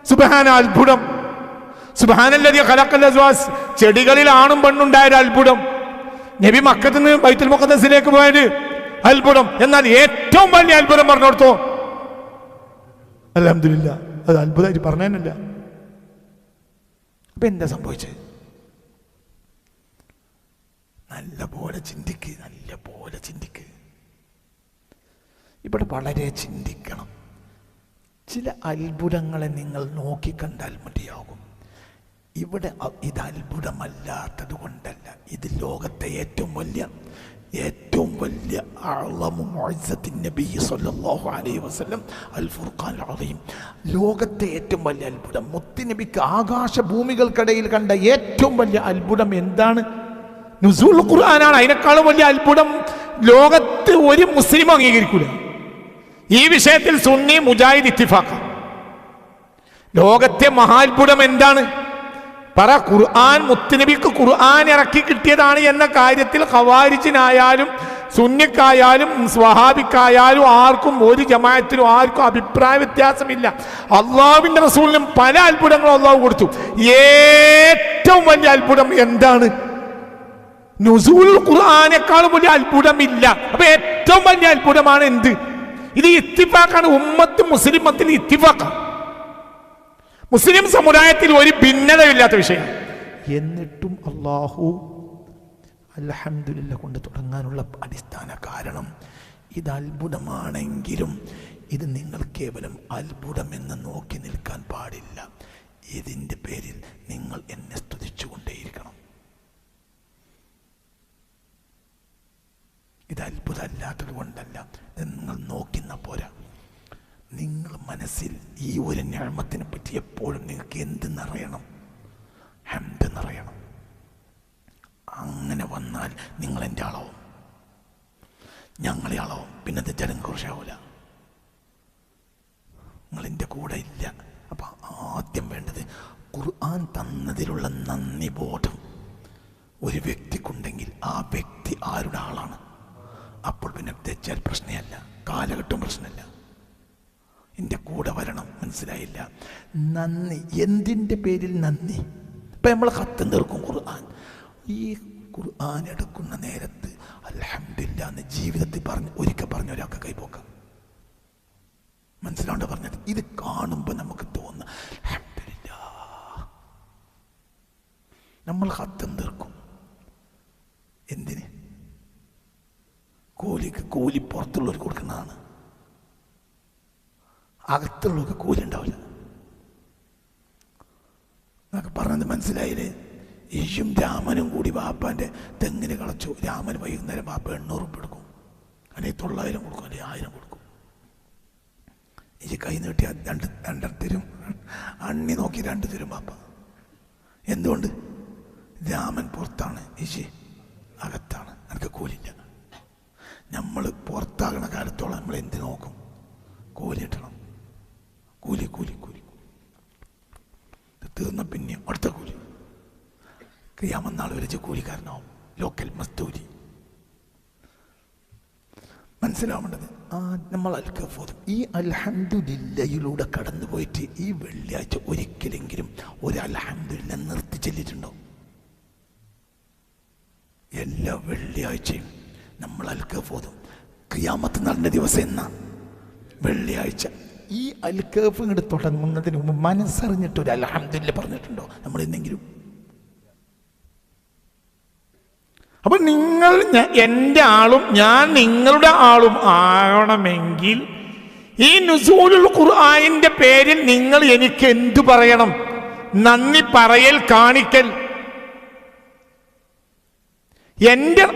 സുബ്ഹാന, അത്ഭുതം. സുബ്ഹാനല്ലദീ ഖലഖൽ അസ്വാജ്, ചെടികളിൽ ആണും പെണ്ണുണ്ടായ അത്ഭുതം. നബി മക്കത്ത് നിന്ന് ബൈത്തുൽ മുഖദ്ദസിലേക്ക് പോയത് അത്ഭുതം. എന്നാൽ ഏറ്റവും വലിയ അത്ഭുതം പറഞ്ഞു കൊടുത്തോ? അൽഹംദുലില്ലാ, അത് അത്ഭുതമായിട്ട് പറഞ്ഞതല്ല. അപ്പൊ എന്താ സംഭവിച്ചത്? നല്ല പോലെ ചിന്തിക്ക്, നല്ല പോലെ ചിന്തിക്ക്. ഇവിടെ വളരെ ചിന്തിക്കണം. ചില അത്ഭുതങ്ങളെ നിങ്ങൾ നോക്കിക്കണ്ടാൽ മതിയാകും. ഇവിടെ ഇത് അത്ഭുതമല്ലാത്തത് കൊണ്ടല്ല, ഇത് ലോകത്തെ ഏറ്റവും വലിയ ലോകത്തെ ഏറ്റവും വലിയ അത്ഭുതം, മുത്തുനബിക്ക് ആകാശഭൂമികൾക്കിടയിൽ കണ്ട ഏറ്റവും വലിയ അത്ഭുതം എന്താണ്? നുസൂൽ ഖുർആനാണ്. അതിനേക്കാളും വലിയ അത്ഭുതം ലോകത്ത് ഒരു മുസ്ലിം അംഗീകരിക്കൂല. ഈ വിഷയത്തിൽ സുന്നി മുജാഹിദ് ഇത്തിഫാഖ്. ലോകത്തെ മഹാത്ഭുതം എന്താണ്? പറ. ഖുർആൻ, മുത്തുനബിക്ക് ഖുർആൻ ഇറക്കി കിട്ടിയതാണ് എന്ന കാര്യത്തിൽ ഖവാരിജിനായാലും സുന്നിക്കായാലും സ്വഹാബിക്കായാലും ആർക്കും, ഒരു ജമാഅത്തിനും ആർക്കും അഭിപ്രായ വ്യത്യാസമില്ല. അള്ളാഹുവിന്റെ റസൂലിനും പല അത്ഭുതങ്ങളും അള്ളാഹു കൊടുത്തു. ഏറ്റവും വലിയ അത്ഭുതം എന്താണ്? നുസൂൽ ഖുർആനേക്കാളും വലിയ അത്ഭുതമില്ല. അപ്പൊ ഏറ്റവും വലിയ അത്ഭുതമാണ് എന്ത്? ഇത് ഇത്തിഫാഖാണ്. ഉമ്മത്ത് മുസ്ലിമത്തിൽ ഇത്തിഫാഖാണ്. മുസ്ലിം സമുദായത്തിൽ ഒരു ഭിന്നതയില്ലാത്ത വിഷയം. എന്നിട്ടും അല്ലാഹു അൽഹംദുലില്ലാ കൊണ്ട് തുടങ്ങാനുള്ള അടിസ്ഥാന കാരണം ഇത് അത്ഭുതമാണെങ്കിലും ഇത് നിങ്ങൾ കേവലം അത്ഭുതമെന്ന് നോക്കി നിൽക്കാൻ പാടില്ല. ഇതിൻ്റെ പേരിൽ നിങ്ങൾ എന്നെ സ്തുതിച്ചുകൊണ്ടേയിരിക്കണം. ഇത് അത്ഭുതമല്ലാത്തത് കൊണ്ടല്ല, നിങ്ങൾ നോക്കുന്ന പോരാ. നിങ്ങൾ മനസ്സിൽ ഈ ഒരു നിഅമത്തിനെ പറ്റി എപ്പോഴും നിങ്ങൾക്ക് എന്ത് നിറയണം? ഹംദ് നിറയണം. അങ്ങനെ വന്നാൽ നിങ്ങൾ എൻ്റെ ആളാവും, ഞങ്ങളെ ആളാവും. പിന്നെ അത് ജനഘോഷാവൂല, നിങ്ങളെൻ്റെ കൂടെ ഇല്ല. അപ്പം ആദ്യം വേണ്ടത് ഖുർആൻ തന്നതിലുള്ള നന്ദി ബോധം ഒരു വ്യക്തിക്കുണ്ടെങ്കിൽ ആ വ്യക്തി ആരുടെ ആളാണ്? അപ്പോൾ പിന്നെ തെറ്റാൽ പ്രശ്നമല്ല, കാലഘട്ടം പ്രശ്നമല്ല. എൻ്റെ കൂടെ വരണം. മനസ്സിലായില്ല? നന്ദി. എന്തിൻ്റെ പേരിൽ നന്ദി? ഇപ്പം നമ്മൾ ഖത്തം തീർക്കും ഖുർആൻ. ഈ ഖുർആൻ എടുക്കുന്ന നേരത്ത് അൽഹംദുലില്ലാ എന്ന് ജീവിതത്തിൽ ഒരിക്കൽ പറഞ്ഞ ഒരാൾക്ക് കൈപോക്കാം. മനസ്സിലാണ്ട് പറഞ്ഞത്? ഇത് കാണുമ്പോൾ നമുക്ക് തോന്നുന്ന അൽഹംദുലില്ലാ. നമ്മൾ ഖത്തം തീർക്കും. എന്തിന്? കൂലി പുറത്തുള്ളവർക്ക് കൊടുക്കുന്നതാണ്. അകത്തുള്ളവർക്ക് കൂലി ഉണ്ടാവില്ല. എന്നൊക്കെ പറഞ്ഞത് മനസ്സിലായില്ലേ? യേശും രാമനും കൂടി വാപ്പാൻ്റെ തെങ്ങിന് കളച്ചു. രാമന് വൈകുന്നേരം വാപ്പ 800 രൂപ എടുക്കും, അല്ലെങ്കിൽ 900 കൊടുക്കും, അല്ലെങ്കിൽ 1000 കൊടുക്കും. ഈ കൈ നീട്ടി രണ്ടര തരും, അണ്ണി നോക്കി 2 തരും വാപ്പ. എന്തുകൊണ്ട്? രാമൻ പുറത്താണ്, യേശു അകത്താണ്, എനിക്ക് കൂലില്ല. നമ്മൾ പുറത്താകണ കാലത്തോളം നമ്മൾ എന്ത് നോക്കും? കൂലി കിട്ടണം. കൂലി കൂലി കൂലി തീർന്ന പിന്നെ അടുത്ത കൂലി. ഖിയാമത്ത് നാൾ വരെ കൂലിക്കാരനാവും, ലോക്കൽ മസ്തൂരി. മനസ്സിലാവേണ്ടത് നമ്മൾ അൽക്കഫോതും ഈ അൽഹംദുലില്ലയിലൂടെ കടന്നു പോയിട്ട് ഈ വെള്ളിയാഴ്ച ഒരിക്കലെങ്കിലും ഒരു അൽഹംദുലില്ല നിർത്തി ചെല്ലിട്ടുണ്ടോ? എല്ലാ വെള്ളിയാഴ്ചയും നമ്മൾ അൽക്കഫോതും. ഖിയാമത്ത് നാളിൻ്റെ ദിവസം എന്നാ? വെള്ളിയാഴ്ച. ഈ അൽക്കഫ് ഇങ്ങോട്ട് തുടങ്ങുന്നതിന് മുമ്പ് മനസ്സറിഞ്ഞിട്ടൊരു അൽഹംദുലില്ലാ പറഞ്ഞിട്ടുണ്ടോ നമ്മൾ എന്തെങ്കിലും? അപ്പൊ നിങ്ങൾ എൻ്റെ ആളും ഞാൻ നിങ്ങളുടെ ആളും ആകണമെങ്കിൽ ഈ നുസൂലുൽ ഖുർആനിന്റെ പേരിൽ നിങ്ങൾ എനിക്ക് എന്തു പറയണം? നന്ദി പറയൽ, കാണിക്കൽ.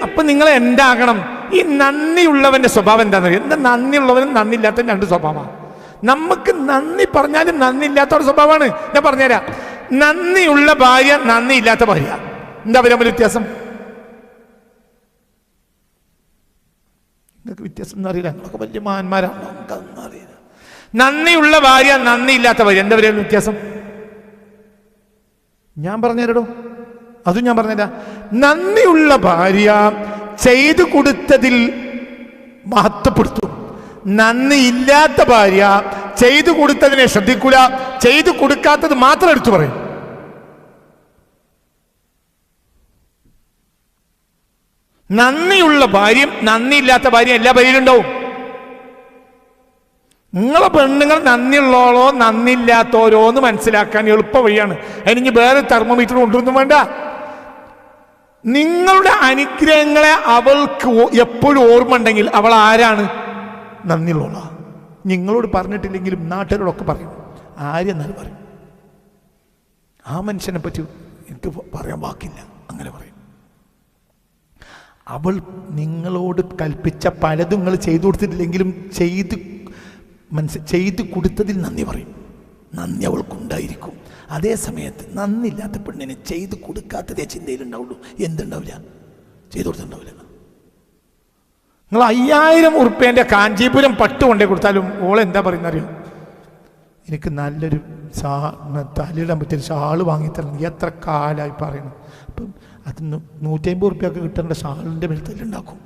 അപ്പൊ നിങ്ങൾ എന്താകണം? ഈ നന്ദിയുള്ളവന്റെ സ്വഭാവം എന്താണെന്ന്? എന്താ നന്ദിയുള്ളവനും നന്ദിയില്ലാത്തവനും 2 സ്വഭാവമാണ്. നമുക്ക് നന്ദി പറഞ്ഞാലും നന്ദി ഇല്ലാത്ത ഒരു സ്വഭാവമാണ്. ഞാൻ പറഞ്ഞുതരാം. നന്ദിയുള്ള ഭാര്യ, നന്ദി ഇല്ലാത്ത ഭാര്യ, എന്താ തമ്മിൽ വ്യത്യാസം? നിങ്ങൾക്ക് വ്യത്യാസം ഒന്നും അറിയില്ല, നിങ്ങളൊക്കെ വലിയ മഹാന്മാരാണ്, നമുക്കൊന്നും അറിയില്ല. നന്ദിയുള്ള ഭാര്യ, നന്ദി ഇല്ലാത്ത ഭാര്യ, എന്താ പറയുക വ്യത്യാസം? ഞാൻ പറഞ്ഞുതരടോ, അതും ഞാൻ പറഞ്ഞുതരാം. നന്ദിയുള്ള ഭാര്യ ചെയ്തു കൊടുത്തതിൽ മഹത്വപ്പെടുത്തും. നന്ദി ഇല്ലാത്ത ഭാര്യ ചെയ്തു കൊടുത്തതിനെ ശ്രദ്ധിക്കൂല, ചെയ്തു കൊടുക്കാത്തത് മാത്രം എടുത്തു പറയും. നന്ദിയുള്ള ഭാര്യയും നന്ദിയില്ലാത്ത ഭാര്യയും എല്ലാ ഭാര്യയിലുണ്ടാവും. നിങ്ങളെ പെണ്ണുങ്ങൾ നന്ദിയുള്ളോളോ നന്ദിയില്ലാത്തോരോ എന്ന് മനസ്സിലാക്കാൻ എളുപ്പ വഴിയാണ്. അതിന് വേറെ തെർമോമീറ്റർ കൊണ്ടുവന്നും വേണ്ട. നിങ്ങളുടെ അനുഗ്രഹങ്ങളെ അവൾക്ക് എപ്പോഴും ഓർമ്മ ഉണ്ടെങ്കിൽ അവൾ ആരാണ്? നന്ദിയുള്ളോളാ. നിങ്ങളോട് പറഞ്ഞിട്ടില്ലെങ്കിലും നാട്ടുകാരോടൊക്കെ പറയും. ആരെന്നാലും പറയും. ആ മനുഷ്യനെ പറ്റി എനിക്ക് പറയാൻ വാക്കില്ല, അങ്ങനെ പറയും. അവൾ നിങ്ങളോട് കൽപ്പിച്ച പലതും നിങ്ങൾ ചെയ്തു കൊടുത്തിട്ടില്ലെങ്കിലും ചെയ്ത് കൊടുത്തതിൽ നന്ദി പറയും. നന്ദി അവൾക്കുണ്ടായിരിക്കും. അതേ സമയത്ത് നന്ദിയില്ലാത്ത പെണ്ണിനെ ചെയ്ത് കൊടുക്കാത്തതേ ചിന്തയിലുണ്ടാവുള്ളൂ. എന്തുണ്ടാവില്ല? ചെയ്തു കൊടുത്തിട്ടുണ്ടാവില്ല. നിങ്ങൾ 5000 ഉറുപ്പ്യൻ്റെ കാഞ്ചീപുരം പട്ട് കൊണ്ടേ കൊടുത്താലും ഓളെന്താ പറയുന്ന അറിയാം? എനിക്ക് നല്ലൊരു തലയിടാൻ പറ്റിയൊരു ഷാള് വാങ്ങിത്തരണം. എത്ര കാലമായി പറയുന്നു. അപ്പം അത് 150 ഉറുപ്പ്യൊക്കെ കിട്ടേണ്ട ഷാളിൻ്റെ മേൽ തല്ലുണ്ടാക്കും.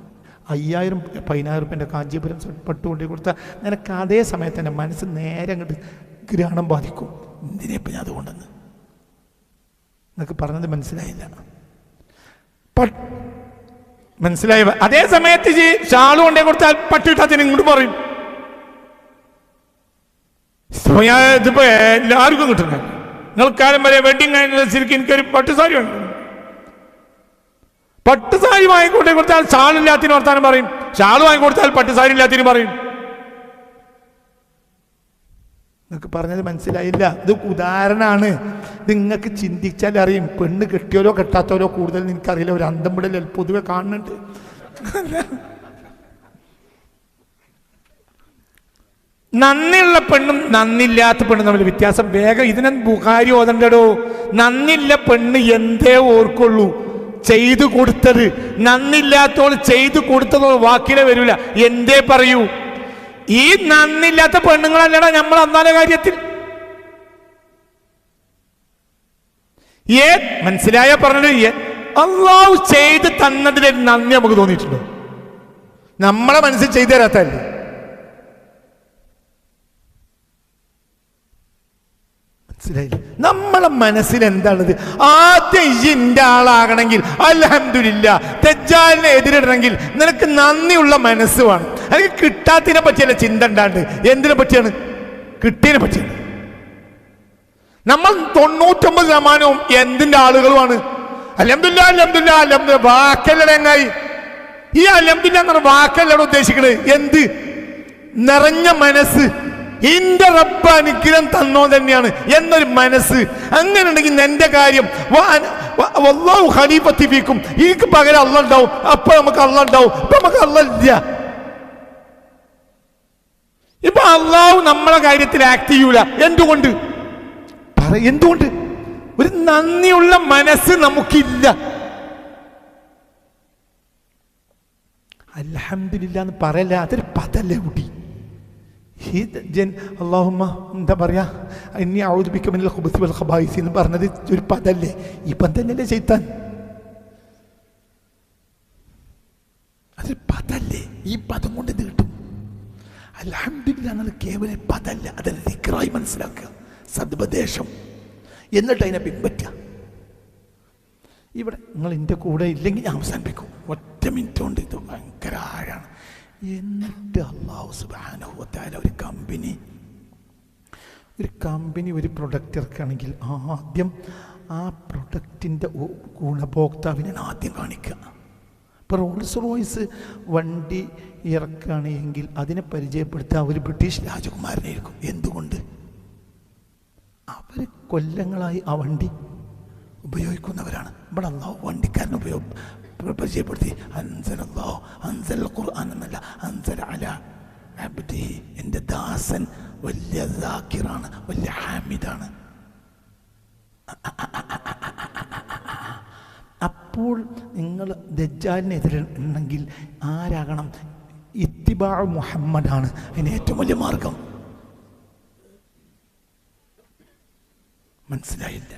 5000 10000 ഉറുപ്പ്യൻ്റെ കാഞ്ചീപുരം പട്ട് കൊണ്ടേ കൊടുത്താൽ നിനക്ക് അതേ സമയത്ത് എൻ്റെ മനസ്സ് നേരെ അങ്ങോട്ട് ഗ്രഹണം ബാധിക്കും. എന്തിനെപ്പം ഞാൻ അതുകൊണ്ടെന്ന് നിനക്ക് പറഞ്ഞത് മനസ്സിലായില്ല. മനസ്സിലായ അതേ സമയത്ത് ഷാള് കൊണ്ടേ കൊടുത്താൽ പട്ട് കിട്ടാത്തതിന് ഇങ്ങോട്ട് പറയും. ഇതിപ്പോ എല്ലാവർക്കും കിട്ടുന്ന നിങ്ങൾക്കാലം വരെ വെഡിങ് ആനിവേഴ്സറിക്ക് എനിക്കൊരു പട്ടുസാരി ഉണ്ട്. പട്ടുസാരി വാങ്ങിക്കൊണ്ടേ കൊടുത്താൽ ഷാളില്ലാത്തിന് വർത്താനം പറയും. ഷാള് വാങ്ങിക്കൊടുത്താൽ പട്ടുസാരി ഇല്ലാത്തിന് പറയും. നിങ്ങൾക്ക് പറഞ്ഞത് മനസ്സിലായില്ല. ഇത് ഉദാഹരണമാണ്. ഇത് നിങ്ങൾക്ക് ചിന്തിച്ചാൽ അറിയും. പെണ്ണ് കെട്ടിയോലോ കെട്ടാത്തോലോ കൂടുതൽ എനിക്കറിയില്ല. ഒരു അന്തം വിടൽ പൊതുവെ കാണുന്നുണ്ട്. നന്ദിയുള്ള പെണ്ണും നന്ദിയില്ലാത്ത പെണ്ണും തമ്മിൽ വ്യത്യാസം വേഗം ഇതിനെ ബുഖാരി ഓതണ്ടോ. നന്ദിയുള്ള പെണ്ണ് എന്തേ ഓർക്കുള്ളൂ? ചെയ്തു കൊടുത്തത്. നന്ദിയില്ലാത്തോൾ ചെയ്തു കൊടുത്തതോ വാക്കിലെ വരില്ല. എന്തേ പറയൂ? ഈ നന്ദിയില്ലാത്ത പെണ്ണുങ്ങളല്ലടാ നമ്മൾ അന്നാലെ കാര്യത്തിൽ. മനസ്സിലായ പറഞ്ഞത്? അള്ളാഹു ചെയ്ത് തന്നതിൽ നന്ദി നമുക്ക് തോന്നിയിട്ടുണ്ടോ? നമ്മളെ മനസ്സിൽ ചെയ്തു തരാത്തല്ലേ? മനസ്സിലായില്ല? നമ്മളെ മനസ്സിൽ എന്താണത്? ആദ്യം ഇന്റെ ആളാകണമെങ്കിൽ അൽഹംദുലില്ലാ, ദജ്ജാലിനെ എതിരിടണമെങ്കിൽ നിനക്ക് നന്ദിയുള്ള മനസ്സ് വേണം. അല്ലെങ്കിൽ കിട്ടാത്തതിനെ പറ്റിയല്ല ചിന്ത ഉണ്ടാണ്ട്. എന്തിനെ പറ്റിയാണ്? കിട്ടിയതിനെ പറ്റിയാണ്. നമ്മൾ 99% എന്തിന്റെ ആളുകളുമാണ്? അൽഹംദുലില്ലാ അൽഹംദുലില്ലാ അൽഹംദുലില്ലാ. വാക്കല്ലട എങ്ങായി ഈ അൽഹംദുലില്ലാ എന്ന് പറഞ്ഞ വാക്കല്ലട ഉദ്ദേശിക്കണത്. എന്ത്? നിറഞ്ഞ മനസ്സ്. എന്റെ റബ്ബ് അനുഗ്രഹം തന്നോ തന്നെയാണ് എന്നൊരു മനസ്സ്. അങ്ങനെ ഉണ്ടെങ്കിൽ എന്റെ കാര്യം വല്ലാഹു ഖലീഫത്തി ഫീക്കും, എനിക്ക് പകരം അള്ളാഹ് ഉണ്ടാവും. അപ്പൊ നമുക്ക് അള്ളാഹ് ഉണ്ടാവും. ഇപ്പൊ നമുക്ക് അള്ളാഹ് ഇല്ല. ഇപ്പൊ അള്ളാഹു നമ്മളെ കാര്യത്തിൽ ആക്ട് ചെയ്യൂല. എന്തുകൊണ്ട്? എന്തുകൊണ്ട്? ഒരു നന്ദിയുള്ള മനസ്സ് നമുക്കില്ല. അൽഹംദുലില്ലാ എന്ന് പറയല്ല, അതൊരു പദല്ലേ കുട്ടി. അല്ലാഹുമ്മ എന്താ പറയാ, ഇന്നി അഊദു ബിക മിനൽ ഖുബൂസി വൽ ഖബായിസ് എന്ന് പറഞ്ഞത് ഒരു പദല്ലേ. ഈ പദം തന്നെയല്ലേ ശൈത്താൻ? അതൊരു പദല്ലേ. ഈ പദം കൊണ്ട് ഇത് കിട്ടും. അൽഹംദുലില്ലാ എന്നത് കേവലം പദല്ല, അതൊരു ദിക്റായി മനസ്സിലാക്കുക, സദ്പദേശം. എന്നിട്ട് അതിനെ പിൻപറ്റുക. ഇവിടെ നിങ്ങൾ എൻ്റെ കൂടെ ഇല്ലെങ്കിൽ ഞാൻ അവസാനിപ്പിക്കും. 1 മിനിറ്റ് കൊണ്ട്. ഇത് ഭയങ്കര ആഴാണ്. എന്നിട്ട് അല്ലാഹു സുബ്ഹാനഹു വ തആല ഒരു കമ്പനി ഒരു പ്രൊഡക്റ്റ് ഇറക്കുകയാണെങ്കിൽ ആദ്യം ആ പ്രൊഡക്റ്റിൻ്റെ ഗുണഭോക്താവിനെ ആദ്യം കാണിക്കുക. ഇപ്പോൾ റോൾസ് റോയ്സ് വണ്ടി ഇറക്കുകയാണെങ്കിൽ അതിനെ പരിചയപ്പെടുത്തുക ഒരു ബ്രിട്ടീഷ് രാജകുമാരനായിരിക്കും. എന്തുകൊണ്ട്? അവർ കൊല്ലങ്ങളായി ആ വണ്ടി ഉപയോഗിക്കുന്നവരാണ്. ഇവിടെ അല്ലാഹു വണ്ടിക്കാരനെ പരിചയപ്പെടുത്തി. അൻസൽ ഖുർആൻ എന്നല്ല, അൻസൽ അലാ അബ്ദി. എൻ്റെ ദാസൻ വലിയ ദാക്കിറാണ്, വലിയ ഹാമിദാണ്. അപ്പോൾ നിങ്ങൾ ദജ്ജാലിനെതിരെ ഉണ്ടെങ്കിൽ ആരാകണം? ഇത്തിബാ മുഹമ്മദാണ് അതിന് ഏറ്റവും വലിയ മാർഗം. മനസ്സിലായില്ല?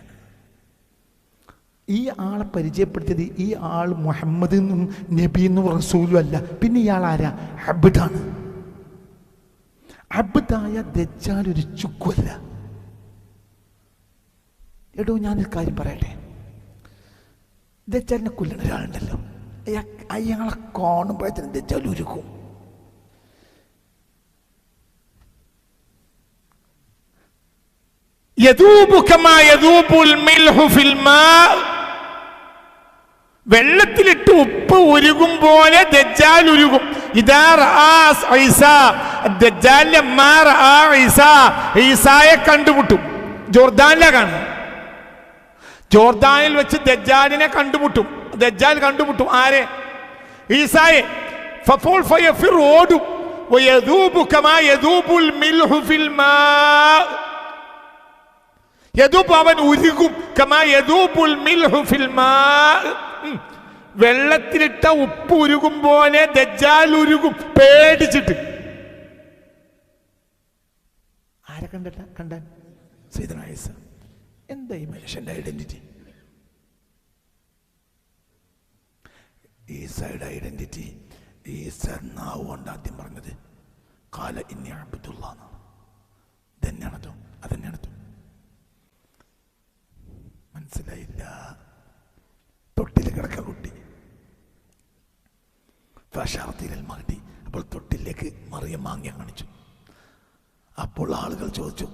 ഈ ആളെ പരിചയപ്പെടുത്തിയത് ഈ ആൾ മുഹമ്മദ് എന്നും നബി എന്നും റസൂലും അല്ല. പിന്നെ ഇയാൾ ആരാ? അബ്ദാണ്. അബ്ദായ ദജ്ജാൽ ഒരു ചുക്കുമല്ല. എടോ ഞാനൊരു കാര്യം പറയട്ടെ. ദജ്ജാലിനെ കൊല്ലുന്ന ഒരാളുണ്ടല്ലോ, അയാളെ കാണുമ്പോഴത്തേനും ദജ്ജാൽ ഉരുക്കും. വെള്ളത്തിലിട്ട് ഉപ്പ് ഉരുകും പോലെ ദജ്ജാൽ ഉരുകും. ഈസായെ കണ്ടുമുട്ടും. ജോർദാനിലാണ്, ജോർദാനിൽ വെച്ച് ദജ്ജാലിനെ കണ്ടുമുട്ടും. ദജ്ജാൽ കണ്ടുമുട്ടും ആരെ? ഈസായെ. ഫപ്പോൾ ഫയഫിർ ഓടും. വയദൂബു കമാ യദൂബുൽ മിൽഹു ഫിൽ മാ. യദൂബ് അവൻ ഉരുകും. കമാ യദൂബുൽ മിൽഹു ഫിൽ മാ. വെള്ളത്തിലിട്ട ഉപ്പ് ഉരുകും പോലെ ദജ്ജാൽ ഉരുകും പേടിച്ചിട്ട്. ആരെ കണ്ടാൻ? സയ്യിദുന ഈസ. എന്താ ഈ മനുഷ്യന്റെ ഐഡന്റിറ്റി? ഈസയുടെ ഐഡന്റിറ്റി, ഈസ നാവ് കൊണ്ട് ആദ്യം പറഞ്ഞത് ഖാല ഇന്നി അബ്ദുല്ലാഹ് എന്നാണ്. ഇതന്നെയാണോ? അതന്നെയാണ്. മനസ്സിലായില്ല? തൊട്ടിൽ കിടക്ക കുട്ടി. മഹദി. അപ്പോൾ തൊട്ടിലേക്ക് മറിയം മാങ്ങ്യം കാണിച്ചു. അപ്പോൾ ആളുകൾ ചോദിച്ചു,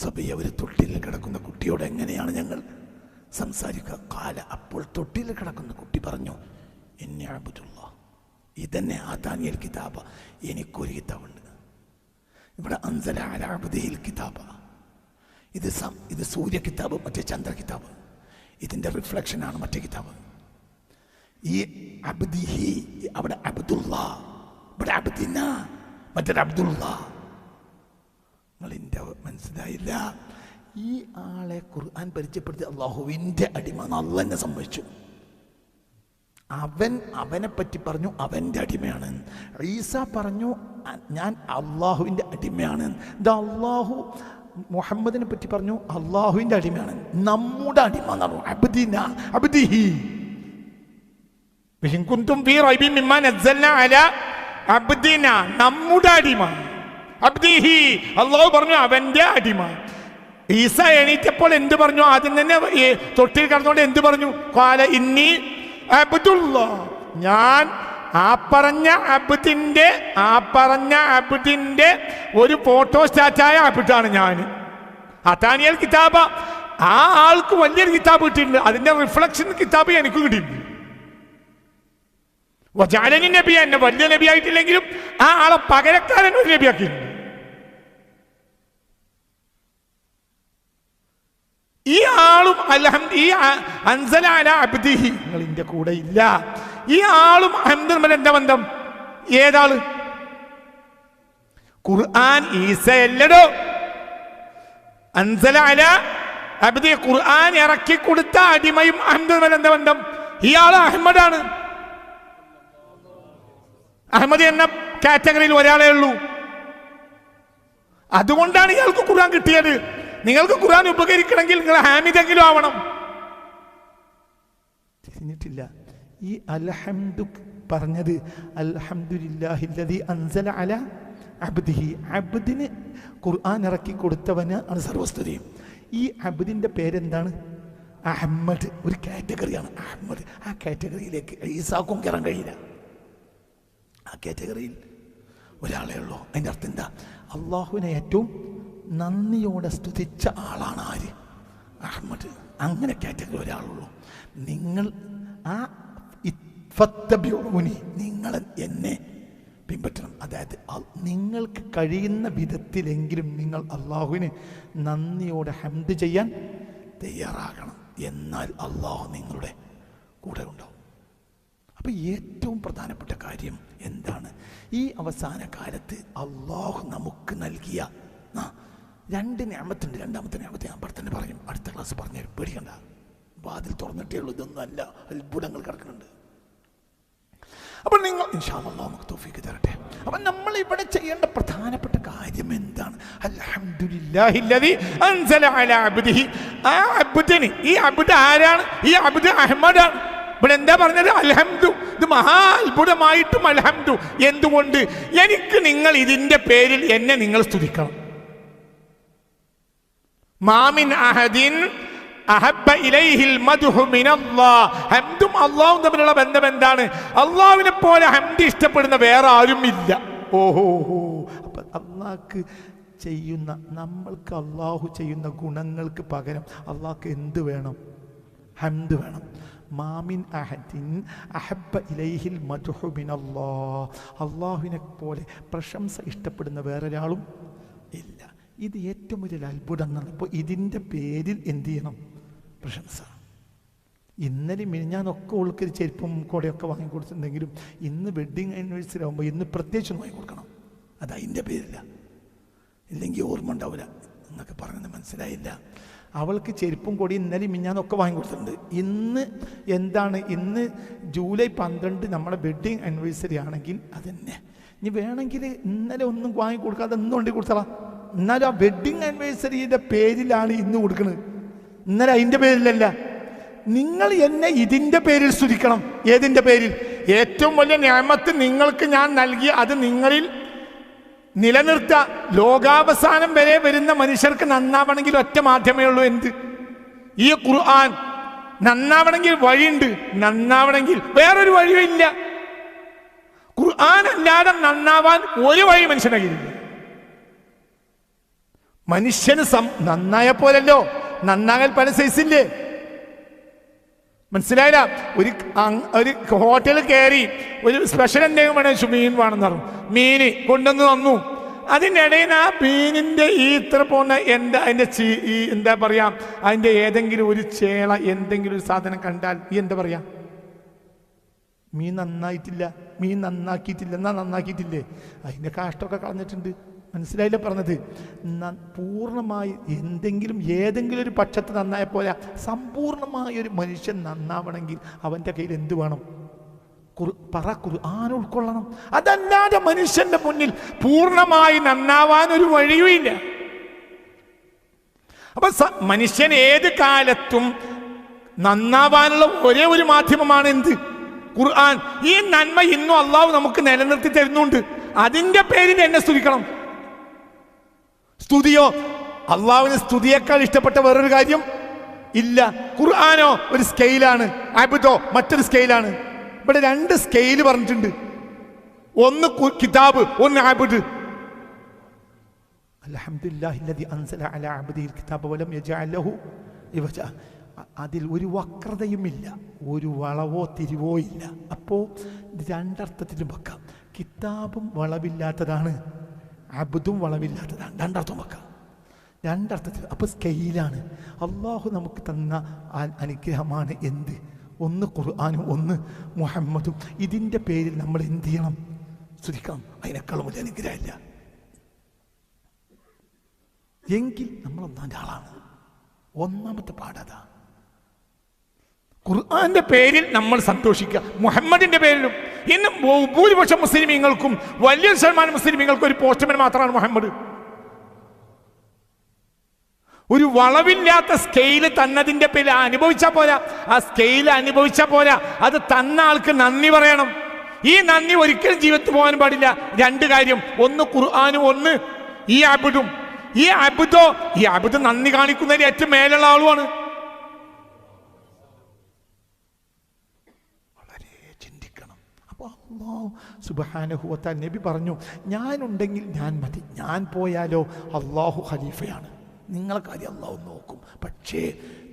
സബിയ, ഒരു തൊട്ടിൽ കിടക്കുന്ന കുട്ടിയോട് എങ്ങനെയാണ് ഞങ്ങൾ സംസാരിക്കുക? കാല, അപ്പോൾ തൊട്ടിൽ കിടക്കുന്ന കുട്ടി പറഞ്ഞു, ഇന്നി അബ്ദുല്ലാഹ്, ഇതന്നെ ആതാനിയൽ കിതാബ, എനിക്കൊരു കിതാബുണ്ട്. ഇവിടെ അൻസല അലാ അബ്ദിഹിൽ കിതാബ. ഇത് സൂര്യ കിതാബ്, മറ്റേ ചന്ദ്ര കിതാബ്. ഇതിന്റെ റിഫ്ലക്ഷനാണ് മറ്റേ കിതാബ്. ഈ അബ്ദിഹി, അവിടെ അബ്ദുല്ലാ, ഇവിടെ അബ്ദിന, മറ്റൊരു അബ്ദുല്ലാ. നിങ്ങളിൻ്റെ മനസ്സിലായില്ല? ഈ ആളെ ഖുർആൻ പരിചയപ്പെടുത്തി അള്ളാഹുവിൻ്റെ അടിമ അള്ളാഹ് എന്നെ സംഭവിച്ചു. അവനെ പറ്റി പറഞ്ഞു അവൻ്റെ അടിമയാണ്. ഈസ പറഞ്ഞു ഞാൻ അള്ളാഹുവിൻ്റെ അടിമയാണ്. ഇത് അള്ളാഹു മുഹമ്മദിനെ പറ്റി പറഞ്ഞു അള്ളാഹുവിൻ്റെ അടിമയാണ്. നമ്മുടെ അടിമ എന്നാണ് അബ്ദിന, അബ്ദിഹി. നമ്മുടെ അടിമ അബ്ദിഹി. അള്ളാഹു പറഞ്ഞു അവന്റെ അടിമ. ഈസ എണീറ്റപ്പോൾ എന്ത് പറഞ്ഞു? ആദ്യം തന്നെ തൊട്ടിൽ കിടന്നുകൊണ്ട് എന്ത് പറഞ്ഞു? ഖാല ഇന്നി അബ്ദുല്ലാഹ്, ഞാൻ ആ പറഞ്ഞ അബ്ദിന്റെ ഒരു ഫോട്ടോ സ്റ്റാറ്റായ അബ്ദാണ് ഞാൻ. അതാനിയൽ കിതാബ, ആ ആൾക്ക് വലിയൊരു കിതാബ് കിട്ടിയിട്ടുണ്ട്. അതിന്റെ റിഫ്ലക്ഷൻ കിതാബ് എനിക്ക് കിട്ടിയിട്ടുണ്ട്. വജഅലനി നബിയ, എന്നെ വലിയ നബി ആയിട്ടില്ലെങ്കിലും ആ ആളെ പകരക്കാരൻ ഒരു നബിയാക്കിയിട്ടുണ്ട്. ഈ ആളും ഈ അൻസല അലാ അബ്ദിഹി, നിങ്ങൾ ഇതിന്റെ കൂടെ ഇല്ല. ഈ ആളും അഹമ്മദ് എന്താ ബന്ധം? ഏതാള്? ഖുർആൻ ഈസയല്ലടോ. അൻസല അലാ അബ്ദി, ഖുർആൻ ഇറക്കി കൊടുത്ത അടിമയും അഹമ്മദ് എന്താ ബന്ധം? ഇയാള് അഹമ്മദാണ്. അഹമ്മദ് എന്ന കാറ്റഗറിയിൽ ഒരാളേ ഉള്ളൂ. അതുകൊണ്ടാണ് ഇയാൾക്ക് ഖുർആൻ കിട്ടിയത്. നിങ്ങൾക്ക് ഖുർആൻ ഉപകരിക്കണമെങ്കിൽ നിങ്ങൾ ഹാമിദെങ്കിലും ആവണം. തിരിഞ്ഞിട്ടില്ല. ഈ അൽഹംദു പറഞ്ഞത് അൽഹംദുലില്ലാഹില്ലദീ അൻസല അലാ അബ്ദിഹി, അബ്ദിന് ഖുർആൻ ഇറക്കി കൊടുത്തവന് ആണ് സർവസ്തുതിയും. ഈ അബ്ദിന്റെ പേരെന്താണ്? അഹമ്മദ്. ഒരു കാറ്റഗറിയാണ് അഹമ്മദ്. ആ കാറ്റഗറിയിലേക്ക് ഈസാക്കും കയറാൻ കഴിയില്ല. ആ കാറ്റഗറിയിൽ ഒരാളേ ഉള്ളൂ. അതിൻ്റെ അർത്ഥം എന്താ? അള്ളാഹുവിനെ ഏറ്റവും നന്ദിയോടെ സ്തുതിച്ച ആളാണ് ആര്? അഹമ്മദ്. അങ്ങനെ കാറ്റഗറി ഒരാളുള്ളൂ. നിങ്ങൾ ആ നിങ്ങൾ എന്നെ പിൻപറ്റണം. അതായത് നിങ്ങൾക്ക് കഴിയുന്ന വിധത്തിലെങ്കിലും നിങ്ങൾ അള്ളാഹുവിന് നന്ദിയോടെ ഹംദ് ചെയ്യാൻ തയ്യാറാകണം. എന്നാൽ അള്ളാഹു നിങ്ങളുടെ കൂടെ ഉണ്ടാവും. അപ്പം ഏറ്റവും പ്രധാനപ്പെട്ട കാര്യം എന്താണ്? ഈ അവസാന കാലത്ത് അള്ളാഹു നമുക്ക് നൽകിയ രണ്ട് നിഅമത്തുണ്ട്. രണ്ടാമത്തെ നിഅമത്ത് ഞാൻ തന്നെ പറയും, അടുത്ത ക്ലാസ് പറഞ്ഞു. പേടിക്കണ്ട, വാതിൽ തുറന്നിട്ടേ ഉള്ളൂ. ഇതൊന്നും അല്ല, അത്ഭുതങ്ങൾ കിടക്കുന്നുണ്ട്. അപ്പം നിങ്ങൾ ഇൻഷാ അല്ലാഹ് നമുക്ക് തൗഫീഖ് തരട്ടെ. അപ്പം നമ്മൾ ഇവിടെ ചെയ്യേണ്ട പ്രധാനപ്പെട്ട കാര്യം എന്താണ്? അൽഹംദുലില്ലാഹില്ലദീ അൻസല അലാ അബ്ദിഹി. ആ അബ്ദിന്, ഈ അബ്ദ് ആരാണ്? ഈ അബ്ദ് അഹ്മദാണ്. ഇവിടെ എന്താ പറഞ്ഞത്? അൽഹംദു. ഇത് മഹാ അത്ഭുതമായിട്ടും അൽഹംദു. എന്തുകൊണ്ട്? എനിക്ക് നിങ്ങൾ ഇതിൻ്റെ പേരിൽ എന്നെ നിങ്ങൾ സ്തുതിക്കണം. മാമിൻ അഹദിൻ അഹബ്ബ ഇലൈഹിൽ മദ്ഹു മിനല്ലാഹ്. ഹംദും അല്ലാഹും തമ്മിലുള്ള ബന്ധം എന്താണ്? അല്ലാഹുവിനെ പോലെ ഹംദ് ഇഷ്ടപ്പെടുന്ന വേറെ ആരും ഇല്ല. ഓഹോ, അപ്പൊ അള്ളാഹ്ക്ക് ചെയ്യുന്ന, നമ്മൾക്ക് അള്ളാഹു ചെയ്യുന്ന ഗുണങ്ങൾക്ക് പകരം അള്ളാഹ്ക്ക് എന്ത് വേണം? ഹംദ് വേണം. മാമിൻ അഹദിൻ അഹബ്ബ ഇലൈഹിൽ മദ്ഹു മിനല്ലാഹ്. അള്ളാഹുവിനെ പോലെ പ്രശംസ ഇഷ്ടപ്പെടുന്ന വേറൊരാളും ഇല്ല. ഇത് ഏറ്റവും വലിയ അത്ഭുതം എന്നാണ്. അപ്പോൾ ഇതിൻ്റെ പേരിൽ എന്ത് ചെയ്യണം? പ്രശംസ. ഇന്നലെ മിനിഞ്ഞാന്നൊക്കെ ഉൾക്കൊരു ചെരുപ്പും കൂടെയൊക്കെ വാങ്ങിക്കൊടുത്തിട്ടുണ്ടെങ്കിലും ഇന്ന് വെഡ്ഡിങ് ആനിവേഴ്സറി ആകുമ്പോൾ ഇന്ന് പ്രത്യേകിച്ച് വാങ്ങിക്കൊടുക്കണം. അത് അതിൻ്റെ പേരില്ല, ഇല്ലെങ്കിൽ ഓർമ്മ ഉണ്ടാവില്ല എന്നൊക്കെ പറഞ്ഞത് മനസ്സിലായില്ല. അവൾക്ക് ചെരുപ്പും കൂടി ഇന്നലെ മിനിഞ്ഞാന്നൊക്കെ വാങ്ങിക്കൊടുത്തിട്ടുണ്ട്. ഇന്ന് എന്താണ്? ഇന്ന് ജൂലൈ 12 നമ്മുടെ വെഡ്ഡിങ് ആനിവേഴ്സറി ആണെങ്കിൽ അതന്നെ. ഇനി വേണമെങ്കിൽ ഇന്നലെ ഒന്നും വാങ്ങിക്കൊടുക്കാതെ ഇന്ന് കൊണ്ടു കൊടുത്തളാം. എന്നാലും ആ വെഡ്ഡിങ് ആനിവേഴ്സറിയുടെ പേരിലാണ് ഇന്ന് കൊടുക്കുന്നത്, ഇന്നലെ അതിൻ്റെ പേരിലല്ല. നിങ്ങൾ എന്നെ ഇതിൻ്റെ പേരിൽ സ്തുതിക്കണം. ഏതിൻ്റെ പേരിൽ? ഏറ്റവും വലിയ നിഅമത്ത് നിങ്ങൾക്ക് ഞാൻ നൽകി അത് നിങ്ങളിൽ നിലനിർത്തുക. ലോകാവസാനം വരെ വരുന്ന മനുഷ്യർക്ക് നന്നാവണമെങ്കിൽ ഒറ്റ മാധ്യമേ ഉള്ളൂ. എന്ത്? ഈ ഖുർആൻ. നന്നാവണമെങ്കിൽ വഴിയുണ്ട്, നന്നാവണമെങ്കിൽ വേറൊരു വഴിയും ഇല്ല. ഖുർആൻ അല്ലാതെ നന്നാവാൻ ഒരു വഴി മനുഷ്യന്റെ കയ്യിലില്ല. മനുഷ്യന് നന്നായ പോലല്ലോ, നന്നാകൽ പല സൈസില്ലേ? മനസ്സിലായില്ല? ഒരു ഹോട്ടലിൽ കയറി ഒരു സ്പെഷ്യൽ എന്തെങ്കിലും വേണം, മീൻ വേണമെന്ന് പറഞ്ഞു. മീന് കൊണ്ടുവന്ന് തന്നു. അതിനിടയിൽ ആ മീനിൻ്റെ ഈ ഇത്ര പോകുന്ന എന്താ പറയാ, അതിൻ്റെ ഏതെങ്കിലും ഒരു ചേള എന്തെങ്കിലും ഒരു സാധനം കണ്ടാൽ ഈ എന്താ പറയാ? മീൻ നന്നായിട്ടില്ല, മീൻ നന്നാക്കിയിട്ടില്ല. എന്നാ നന്നാക്കിയിട്ടില്ലേ? അതിൻ്റെ കാഷ്ടമൊക്കെ കളഞ്ഞിട്ടുണ്ട്. മനസ്സിലായില്ല പറഞ്ഞത്? പൂർണ്ണമായി ഏതെങ്കിലും ഒരു പക്ഷത്ത് നന്നായ പോലെ സമ്പൂർണമായ ഒരു മനുഷ്യൻ നന്നാവണമെങ്കിൽ അവൻ്റെ കയ്യിൽ എന്ത് വേണം? ഖുർആൻ ഉൾക്കൊള്ളണം. അതല്ലാതെ മനുഷ്യന്റെ മുന്നിൽ പൂർണ്ണമായി നന്നാവാൻ ഒരു വഴിയുമില്ല. അപ്പൊ മനുഷ്യൻ ഏത് കാലത്തും നന്നാവാനുള്ള ഒരേ ഒരു മാധ്യമമാണ് എന്ത്? ഖുർആൻ. ഈ നന്മ ഇന്നും അള്ളാഹു നമുക്ക് നിലനിർത്തി തരുന്നുണ്ട്. അതിന്റെ പേരിൽ എന്നെ സ്തുതിക്കണം. സ്തുതിയോ? അള്ളാഹുവിന് സ്തുതിയേക്കാൾ ഇഷ്ടപ്പെട്ട വേറൊരു കാര്യം ഇല്ല. ഖുർആനോ ഒരു സ്കെയിലാണ്, അബ്ദോ മറ്റൊരു സ്കെയിലാണ്. ഇവിടെ രണ്ട് സ്കെയിൽ പറഞ്ഞിട്ടുണ്ട്. ഒന്ന് കിതാബ്, ഒന്ന് അബ്ദ്. അൽഹംദുലില്ലാഹില്ലദി അൻസല അലാ അബ്ദിഹിൽ കിതാബ വലം യജഅൽ ലഹു ഇവജ. അതിൽ ഒരു വക്രതയുമില്ല, ഒരു വളവോ തിരിവോ ഇല്ല. അപ്പോൾ രണ്ടർത്ഥത്തിലും വെക്കാം. കിതാബും വളവില്ലാത്തതാണ്, അബ്ദും വളവില്ലാത്തതാണ്. രണ്ടർത്ഥം വെക്കാം, രണ്ടർത്ഥത്തിൽ. അപ്പോൾ സ്കെയിലാണ്. അള്ളാഹു നമുക്ക് തന്ന അനുഗ്രഹമാണ് എന്ത്? ഒന്ന് ഖുർആനും ഒന്ന് മുഹമ്മദും. ഇതിൻ്റെ പേരിൽ നമ്മൾ എന്ത് ചെയ്യണം? സ്തുതിക്കണം. അതിനേക്കാളും വലിയ അനുഗ്രഹമില്ല. എങ്കിൽ നമ്മൾ ഒന്നാൻ്റെ ആളാണ്. ഒന്നാമത്തെ പാഠതാ. ഖുർആന്റെ പേരിൽ നമ്മൾ സന്തോഷിക്കുക, മുഹമ്മദിന്റെ പേരിലും. ഇന്ന് ഭൂരിപക്ഷം മുസ്ലിമീങ്ങൾക്കും വലിയൊരു ശതമാനം മുസ്ലിമീങ്ങൾക്കും ഒരു പോസ്റ്റ്മാൻ മാത്രമാണ് മുഹമ്മദ്. ഒരു വളവില്ലാത്ത സ്കെയില് തന്നതിന്റെ പേരിൽ അനുഭവിച്ചാൽ പോരാ. ആ സ്കെയില് അനുഭവിച്ചാൽ പോരാ, അത് തന്ന ആൾക്ക് നന്ദി പറയണം. ഈ നന്ദി ഒരിക്കലും ജീവിതത്തിൽ പോകാൻ പാടില്ല. രണ്ട് കാര്യം, ഒന്ന് ഖുർആനും ഒന്ന് ഈ അബ്ദും. ഈ അബ്ദ് നന്ദി കാണിക്കുന്നതിന് ഏറ്റവും മേലുള്ള ആളുമാണ്. വളരെ ചിന്തിക്കണം. അപ്പോൾ അല്ലാഹു സുബ്ഹാനഹു വ തആല നബി പറഞ്ഞു, ഞാനുണ്ടെങ്കിൽ ഞാൻ മതി, ഞാൻ പോയാലോ അല്ലാഹു ഖലീഫയാണ്. നിങ്ങളെ കാര്യം അല്ലാഹു നോക്കും. പക്ഷേ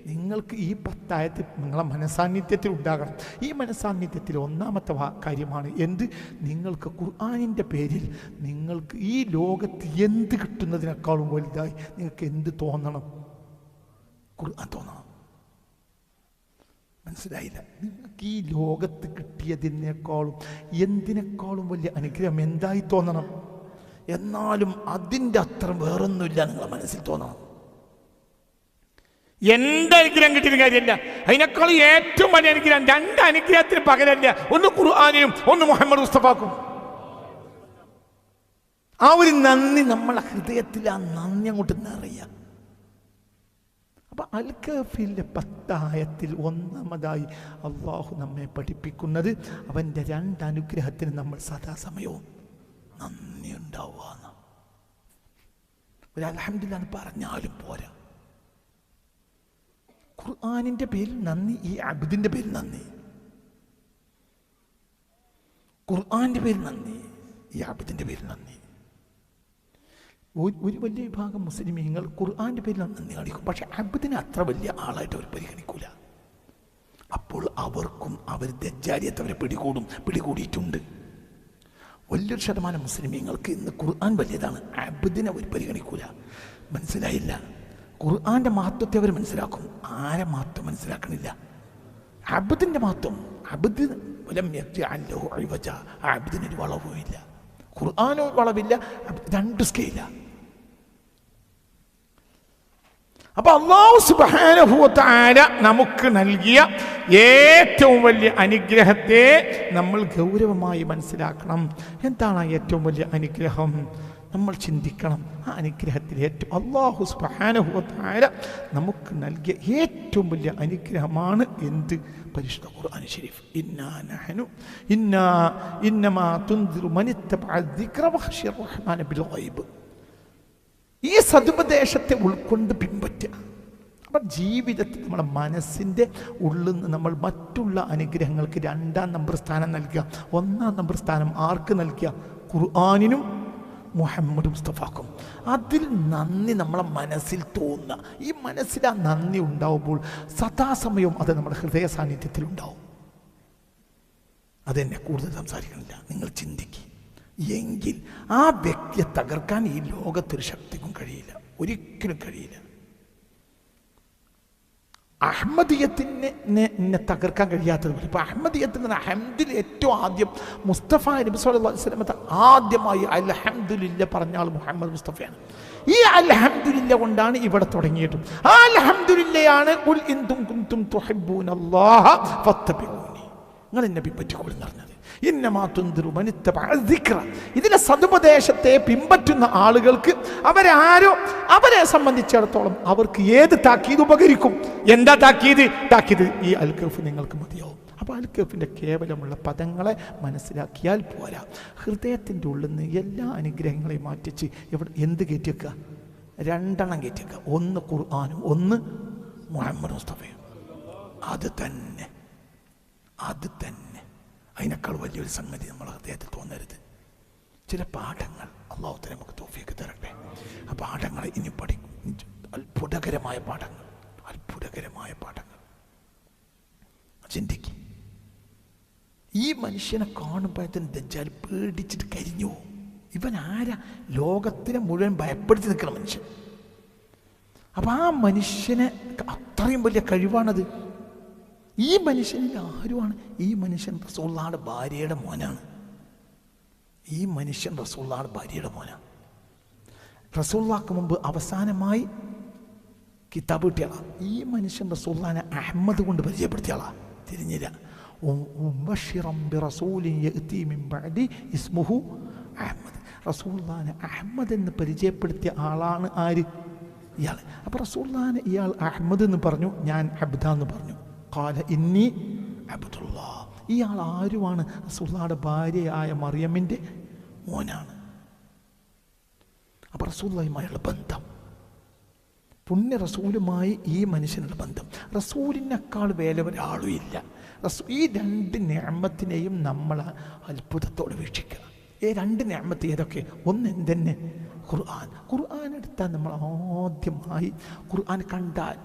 നിങ്ങൾക്ക് ഈ 10 ആയത്ത് നിങ്ങളെ മനസാന്നിധ്യത്തിൽ ഉണ്ടാകണം. ഈ മനസാന്നിധ്യത്തിൽ ഒന്നാമത്തെ കാര്യമാണ് എന്ത്? നിങ്ങൾക്ക് ഖുർആനിൻ്റെ പേരിൽ നിങ്ങൾക്ക് ഈ ലോകത്ത് എന്ത് കിട്ടുന്നതിനേക്കാളും വലുതായി നിങ്ങൾക്ക് എന്ത് തോന്നണം? ഖുർആൻ തോന്നണം. മനസ്സിലായില്ല? നിങ്ങൾക്ക് ഈ ലോകത്ത് കിട്ടിയതിനേക്കാളും എന്തിനേക്കാളും വലിയ അനുഗ്രഹം എന്തായി തോന്നണം? എന്നാലും അതിൻ്റെ അത്ര വേറൊന്നുമില്ല നിങ്ങളെ മനസ്സിൽ തോന്നണം. എന്ത് അനുഗ്രഹം കിട്ടിയ കാര്യമില്ല, അതിനേക്കാൾ ഏറ്റവും വലിയ അനുഗ്രഹം. രണ്ട് അനുഗ്രഹത്തിന് പകരല്ല, ഒന്ന് ഖുർആനും ഒന്ന് മുഹമ്മദ് മുസ്തഫാക്കും. ആ ഒരു നന്ദി നമ്മളെ ഹൃദയത്തിൽ, ആ നന്ദി അങ്ങോട്ട് നിറയാം. അപ്പൊ അൽ കഹ്ഫിലെ 10 ആയത്തിൽ ഒന്നാമതായി അള്ളാഹു നമ്മെ പഠിപ്പിക്കുന്നത് അവൻ്റെ 2 അനുഗ്രഹത്തിന് നമ്മൾ സദാസമയവും നന്ദി ഉണ്ടാവുക. ഒരു അൽഹംദുലില്ലാഹ് പറഞ്ഞാലും പോരാ. ഖുർആനിൻ്റെ പേരിൽ നന്ദി, ഈ അബ്ദിൻ്റെ പേരിൽ നന്ദി. ഖുർആന്റെ പേരിൽ നന്ദി, ഈ അബ്ദിൻ്റെ പേരിൽ നന്ദി. ഒരു വലിയ വിഭാഗം മുസ്ലിമീങ്ങൾ ഖുർആന്റെ പേരിൽ നന്ദി കാണിക്കും, പക്ഷെ അബ്ദിനെ അത്ര വലിയ ആളായിട്ട് അവർ പരിഗണിക്കൂല. അപ്പോൾ അവർക്കും അവർ ദജ്ജാലിയത്ത് അവരെ പിടികൂടിയിട്ടുണ്ട്. വലിയൊരു ശതമാനം മുസ്ലിമീങ്ങൾക്ക് ഇന്ന് ഖുർആൻ വലിയതാണ്, അബ്ദിനെ അവർ പരിഗണിക്കൂല. മനസ്സിലായില്ല? ഖുർആന്റെ മഹത്വത്തെ അവർ മനസ്സിലാക്കും, ആരെ മഹത്വം മനസ്സിലാക്കണില്ല? അബ്ദിന്റെ മഹത്വം. അബ്ദ് അബ്ദിനൊരു വളവും ഇല്ല, ഖുർആനോ വളവില്ല, രണ്ട് സ്കെയില. അപ്പൊ അല്ലാഹു സുബ്ഹാനഹു വ തആല നമുക്ക് നൽകിയ ഏറ്റവും വലിയ അനുഗ്രഹത്തെ നമ്മൾ ഗൗരവമായി മനസ്സിലാക്കണം. എന്താണ് ആ ഏറ്റവും വലിയ അനുഗ്രഹം? നമ്മൾ ചിന്തിക്കണം. ആ അനുഗ്രഹത്തിൽ ഏറ്റവും അല്ലാഹു സുബ്ഹാനഹു വ തആല നമുക്ക് നൽകിയ ഏറ്റവും വലിയ അനുഗ്രഹമാണ് എന്ത്? പരിശുദ്ധ ഖുർആൻ ശരീഫ്. ഇന്നമാ തുൻദിറു മനിത്തബഅ ദിക്റ വഖശിയ റഹ്മാന ബിൽ ഗൈബ്. ഈ സതുപദേശത്തെ ഉൾക്കൊണ്ട് പിൻപറ്റുക. അപ്പം ജീവിതത്തിൽ നമ്മുടെ മനസ്സിൻ്റെ ഉള്ളിൽ നിന്ന് നമ്മൾ മറ്റുള്ള അനുഗ്രഹങ്ങൾക്ക് 2ാം നമ്പർ സ്ഥാനം നൽകുക. 1ാം നമ്പർ സ്ഥാനം ആർക്ക് നൽകുക? ഖുർആനിനും മുഹമ്മദ് മുസ്തഫാക്കും. അതിൽ നന്ദി നമ്മളെ മനസ്സിൽ തോന്നുക. ഈ മനസ്സിൽ ആ നന്ദി ഉണ്ടാവുമ്പോൾ സദാസമയവും അത് നമ്മുടെ ഹൃദയ സാന്നിധ്യത്തിൽ ഉണ്ടാവും. അതെന്നെ കൂടുതൽ സംസാരിക്കണില്ല, നിങ്ങൾ ചിന്തിക്കുക. എങ്കിൽ ആ വ്യക്തിയെ തകർക്കാൻ ഈ ലോകത്തൊരു ശക്തിക്കും കഴിയില്ല, ഒരിക്കലും കഴിയില്ല. അഹമ്മദിയത്തിനെ തകർക്കാൻ കഴിയാത്തതുപോലെ ഇപ്പൊ അഹമ്മദിയത്തിന് ഹംദിൽ ഏറ്റവും ആദ്യം മുസ്തഫ നബി സല്ലല്ലാഹു അലൈഹി വസല്ലം ആദ്യമായി അൽഹംദുലില്ലാ പറഞ്ഞ ആൾ മുഹമ്മദ് മുസ്തഫയാണ്. ഈ അൽഹംദുലില്ലാ കൊണ്ടാണ് ഇവിടെ തുടങ്ങിയിട്ടും. ആ അൽഹംദുലില്ലയാണ് ഖുൽ ഇൻ കുൻതും തുഹിബ്ബൂനല്ലാഹ ഫത്തബിഊനി, നിങ്ങൾ എന്നെ പിൻപറ്റിക്കോളൂ എന്ന് പറഞ്ഞത്. ഇന്നമാ തുൻദിറു മനിത്തബഅ ദിക്റ. ഇതിലെ സതുപദേശത്തെ പിൻപറ്റുന്ന ആളുകൾക്ക് അവരെ സംബന്ധിച്ചിടത്തോളം അവർക്ക് ഏത് താക്കീത് ഉപകരിക്കും? എന്താ താക്കീത്? ഈ അൽ കഹ്ഫ് നിങ്ങൾക്ക് മതിയാവും. അപ്പോൾ അൽ കഹ്ഫിൻ്റെ കേവലമുള്ള പദങ്ങളെ മനസ്സിലാക്കിയാൽ പോരാ. ഹൃദയത്തിൻ്റെ ഉള്ളിൽ നിന്ന് എല്ലാ അനുഗ്രഹങ്ങളെയും മാറ്റിച്ച് എന്ത് കയറ്റിവെക്കുക? 2 കയറ്റിവെക്കുക. ഒന്ന് ഖുർആനും ഒന്ന് മുഹമ്മദ് മുസ്തഫയും. അത് തന്നെ അതിനേക്കാൾ വലിയൊരു സംഗതി നമ്മളെ ഹൃദയത്തിൽ തോന്നരുത്. ചില പാഠങ്ങൾ അല്ലാഹു തആല നമുക്ക് തൗഫീഖ് തരട്ടെ. ആ പാഠങ്ങളെ ഇനി പഠിക്കും. അത്ഭുതകരമായ പാഠങ്ങൾ ചിന്തിക്കും. ഈ മനുഷ്യനെ കാണുമ്പോഴത്തേന് ദജ്ജാൽ പേടിച്ചിട്ട് കരിഞ്ഞു പോകും. ഇവൻ ആരാ? ലോകത്തിനെ മുഴുവൻ ഭയപ്പെടുത്തി നിൽക്കുന്ന മനുഷ്യൻ. അപ്പം ആ മനുഷ്യനെ അത്രയും വലിയ കഴിവാണത്. ഈ മനുഷ്യനിൽ ആരുമാണ്? ഈ മനുഷ്യൻ റസൂലുള്ളാഹിയുടെ ഭാര്യയുടെ മോനാണ്. റസൂലുള്ളാഹിക്ക് മുമ്പ് അവസാനമായി കിതാബ് കിട്ടിയ ആളാണ്. ഈ മനുഷ്യൻ റസൂലുള്ളാഹിനെ അഹമ്മദ് കൊണ്ട് പരിചയപ്പെടുത്തിയ ആളാണ്. തിരിഞ്ഞില്ല. റസൂലുള്ളാഹിനെ അഹമ്മദ് എന്ന് പരിചയപ്പെടുത്തിയ ആളാണ് ആര്? ഇയാൾ. അപ്പോൾ റസൂലുള്ളാഹിനെ ഇയാൾ അഹമ്മദ് എന്ന് പറഞ്ഞു, ഞാൻ അബ്ദ എന്ന് പറഞ്ഞു. ഖാല ഇന്നി അബ്ദുല്ലാഹ്. ഇയാൾ ആരുമാണ്? റസൂലുള്ളാഹിയുടെ ഭാര്യയായ മറിയമിൻ്റെ മോനാണ്. അപ്പോൾ റസൂലുള്ളാഹിയുമായുള്ള ബന്ധം, പുണ്യ റസൂലുമായി ഈ മനുഷ്യനുള്ള ബന്ധം, റസൂലിനേക്കാൾ വേല ഒരാളും ഇല്ല. ഈ 2 നിഅമത്തിനെയും നമ്മൾ അത്ഭുതത്തോടെ വീക്ഷിക്കുക. ഈ 2 നിഅമത്ത് ഏതൊക്കെ? ഒന്ന് എന്തെന്നെ? ഖുർആൻ എടുത്താൽ നമ്മൾ ആദ്യമായി ഖുർആൻ കണ്ടാൽ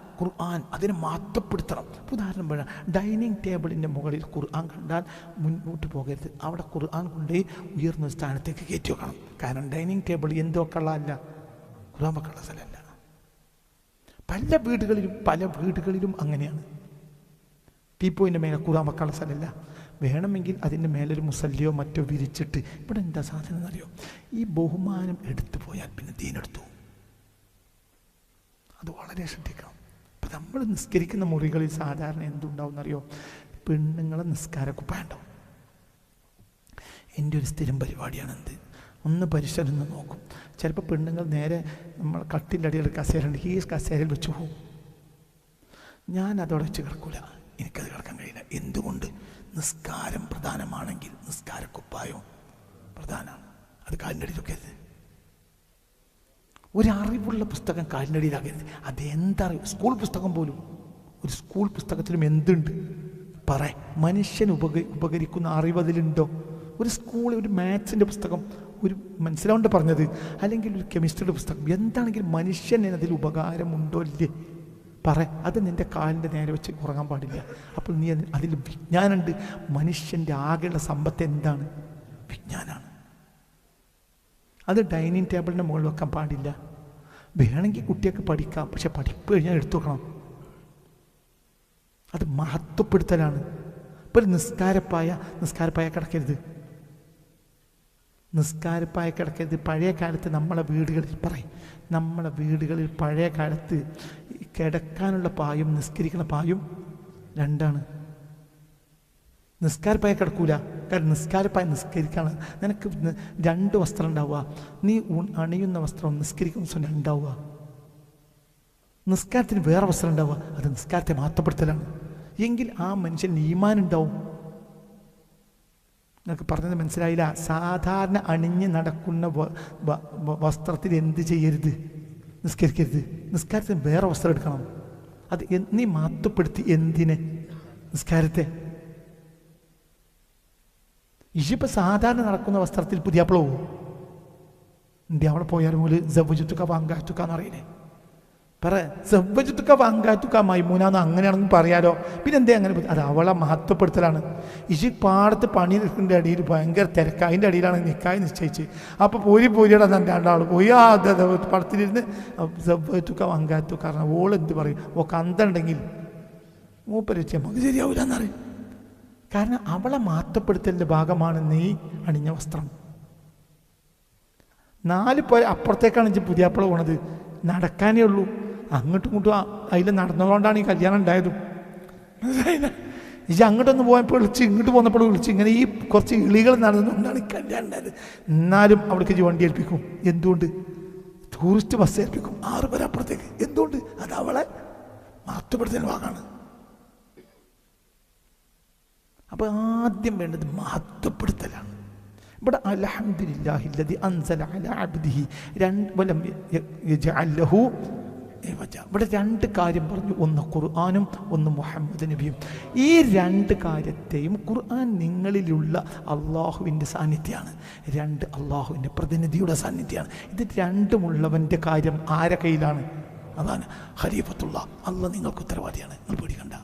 അതിനെ മാറ്റപ്പെടുത്തണം. ഉദാഹരണം പറയാം, ഡൈനിങ് ടേബിളിൻ്റെ മുകളിൽ ഖുർആൻ കണ്ടാൽ മുന്നോട്ട് പോകരുത്. അവിടെ ഖുർആൻ കൊണ്ടുപോയി ഉയർന്ന സ്ഥാനത്തേക്ക് കയറ്റി വെക്കണം. കാരണം ഡൈനിങ് ടേബിൾ എന്തോ കള്ളല്ല, ഖുർആൻ വെക്കാനുള്ള സ്ഥലമല്ല. പല വീടുകളിലും അങ്ങനെയാണ്. ടീപ്പോയിൻ്റെ മേലെ ഖുർആൻ വെക്കാനുള്ള സ്ഥലമല്ല. വേണമെങ്കിൽ അതിൻ്റെ മേലൊരു മുസല്ലിയോ മറ്റോ വിരിച്ചിട്ട്. ഇവിടെ എന്താ സാധനം എന്നറിയോ? ഈ ബഹുമാനം എടുത്തു പോയാൽ പിന്നെ ദീനെടുത്തു. അത് വളരെ ശ്രദ്ധിക്കണം. അപ്പം നമ്മൾ നിസ്കരിക്കുന്ന മുറികളിൽ സാധാരണ എന്തുണ്ടാവും എന്നറിയോ? പെണ്ണുങ്ങളെ നിസ്കാരക്കുപ്പായ ഉണ്ടാവും. എൻ്റെ ഒരു സ്ഥിരം പരിപാടിയാണെന്ത്, ഒന്ന് പരിസരം ഒന്ന് നോക്കും. ചിലപ്പോൾ പെണ്ണുങ്ങൾ നേരെ നമ്മൾ കട്ടിൻ്റെ അടിയിൽ കസേരയുണ്ട്, ഈ കസേരയിൽ വെച്ച് പോകും. ഞാൻ അതോടെ വെച്ച് കിടക്കൂല, എനിക്കത് കിടക്കാൻ കഴിയില്ല. എന്തുകൊണ്ട്? നിസ്കാരം പ്രധാനമാണെങ്കിൽ നിസ്കാരക്കുപ്പായവും പ്രധാനമാണ്. അത് കാലിൻ്റെ അടിയിലൊക്കെ ഒരറിവുള്ള പുസ്തകം കാലിൻ്റെ അടിയിലാകരുത്. അതെന്തറിവ്? സ്കൂൾ പുസ്തകം പോലും ഒരു സ്കൂൾ പുസ്തകത്തിലും എന്തുണ്ട്? പറ. മനുഷ്യൻ ഉപകരിക്കുന്ന അറിവ് അതിലുണ്ടോ? ഒരു സ്കൂൾ, ഒരു മാത്സിൻ്റെ പുസ്തകം, ഒരു മനസ്സിലാവേണ്ട പറഞ്ഞത്, അല്ലെങ്കിൽ ഒരു കെമിസ്ട്രിയുടെ പുസ്തകം, എന്താണെങ്കിലും മനുഷ്യന് അതിൽ ഉപകാരമുണ്ടോ ഇല്ലേ? പറ. അത് നിൻ്റെ കാലിൻ്റെ നേരെ വെച്ച് ഉറങ്ങാൻ പാടില്ല. അപ്പോൾ നീ അതിൽ വിജ്ഞാനമുണ്ട്. മനുഷ്യൻ്റെ ആകെയുള്ള സമ്പത്ത് എന്താണ്? വിജ്ഞാനമാണ്. അത് ഡൈനിങ് ടേബിളിൻ്റെ മുകളിൽ വെക്കാൻ പാടില്ല. വേണമെങ്കിൽ കുട്ടിയൊക്കെ പഠിക്കാം, പക്ഷെ പഠിപ്പ് കഴിഞ്ഞാൽ എടുത്തു വെക്കണം. അത് മഹത്വപ്പെടുത്തലാണ്. ഇപ്പോൾ നിസ്കാരപ്പായ കിടക്കരുത്. നിസ്കാരപ്പായ കിടക്കരുത്. പഴയ കാലത്ത് നമ്മളെ വീടുകളിൽ പഴയ കാലത്ത് കിടക്കാനുള്ള പായും നിസ്കരിക്കുന്ന പായും രണ്ടാണ്. നിസ്കാരപ്പായ കിടക്കൂല. കാരണം നിസ്കാരപ്പായ നിസ്കരിക്കാണ്. നിനക്ക് 2 വസ്ത്രം ഉണ്ടാവുക. നീ അണിയുന്ന വസ്ത്രം നിസ്കരിക്കുന്ന വസ്ത്രം ഉണ്ടാവുക. നിസ്കാരത്തിന് വേറെ വസ്ത്രം ഉണ്ടാവുക. അത് നിസ്കാരത്തെ മഹത്വപ്പെടുത്തലാണ്. എങ്കിൽ ആ മനുഷ്യന് ഈമാൻ ഉണ്ടാവും. നിങ്ങൾക്ക് പറഞ്ഞത് മനസ്സിലായില്ല? സാധാരണ അണിഞ്ഞ് നടക്കുന്ന വസ്ത്രത്തിൽ എന്ത് ചെയ്യരുത്? നിസ്കരിക്കരുത്. നിസ്കാരത്തിന് വേറെ വസ്ത്രം എടുക്കണം. അത് നീ മഹത്വപ്പെടുത്തി എന്തിനെ? നിസ്കാരത്തെ. ഇഷിപ്പോൾ സാധാരണ നടക്കുന്ന വസ്ത്രത്തിൽ പുതിയാപ്പിള പോകും. അവിടെ പോയാലും പോലും സവ്വജുത്തുക്ക വാങ്കാറ്റുക്കാന്ന് അറിയില്ലേ? പറ. സവ്വജുത്തുക്ക വാങ്കാറ്റുക്ക മൈമൂനാന്ന് അങ്ങനെയാണെന്ന് പറയാലോ. പിന്നെ എന്തേ അങ്ങനെ? അത് അവളെ മഹത്വപ്പെടുത്തലാണ്. ഇഷി പാടത്ത് പണി നിൽക്കുന്നതിൻ്റെ അടിയിൽ ഭയങ്കര തിരക്ക്. അതിൻ്റെ അടിയിലാണ് നിക്കായി നിശ്ചയിച്ച്. അപ്പോൾ പോരിയുടെ രണ്ടാൾ പോയി ആ പടത്തിലിരുന്ന് സവ്വജുത്തുക്ക വാങ്കാറ്റുക്ക കാരണം ഓളെന്ത് പറയും? ഓക്ക് അന്തണ്ടെങ്കിൽ മൂപ്പര് വെച്ച് നമുക്ക് ശരിയാവില്ല എന്നറിയും. കാരണം അവളെ മഹത്വപ്പെടുത്തലിൻ്റെ ഭാഗമാണ് നീ അണിഞ്ഞ വസ്ത്രം. 4 പേര് അപ്പുറത്തേക്കാണ് പുതിയാപ്പിള പോണത്. നടക്കാനേ ഉള്ളൂ. അങ്ങോട്ടും ഇങ്ങോട്ടും അതിൽ നടന്നതുകൊണ്ടാണ് ഈ കല്യാണം ഉണ്ടായതും. ഇത് അങ്ങോട്ടൊന്ന് പോയപ്പോൾ വിളിച്ച്, ഇങ്ങോട്ട് പോന്നപ്പോൾ വിളിച്ച്, ഇങ്ങനെ ഈ കുറച്ച് ഇളികൾ നടന്നുകൊണ്ടാണ് ഈ കല്യാണം ഉണ്ടായത്. എന്നാലും അവൾക്ക് വണ്ടി ഏൽപ്പിക്കും. എന്തുകൊണ്ട്? ടൂറിസ്റ്റ് ബസ് ഏൽപ്പിക്കും 6 പേര് അപ്പുറത്തേക്ക്. എന്തുകൊണ്ട്? അത് അവളെ മഹത്വപ്പെടുത്തൽ ഭാഗമാണ്. അപ്പോൾ ആദ്യം വേണ്ടത് മഹത്വപ്പെടുത്തലാണ്. ഇവിടെ അൽഹംദുലില്ലാഹില്ലദി അൻസല അലാ അബ്ദിഹി വലം യജ്അൽ ലഹു ഇവജ. ഇവിടെ 2 കാര്യം പറഞ്ഞു. ഒന്ന് ഖുർആനും ഒന്ന് മുഹമ്മദ് നബിയും. ഈ 2 കാര്യത്തെയും ഖുർആൻ നിങ്ങളിലുള്ള അള്ളാഹുവിൻ്റെ സാന്നിധ്യമാണ്. 2 അള്ളാഹുവിൻ്റെ പ്രതിനിധിയുടെ സാന്നിധ്യമാണ്. ഇത് 2 ഉള്ളവൻ്റെ കാര്യം ആരെ കയ്യിലാണ്? അതാണ് ഖലീഫത്തുള്ള. അള്ളാഹ് നിങ്ങൾക്ക് ഉത്തരവാദിയാണ്. നിങ്ങൾ പേടിക്കണ്ട.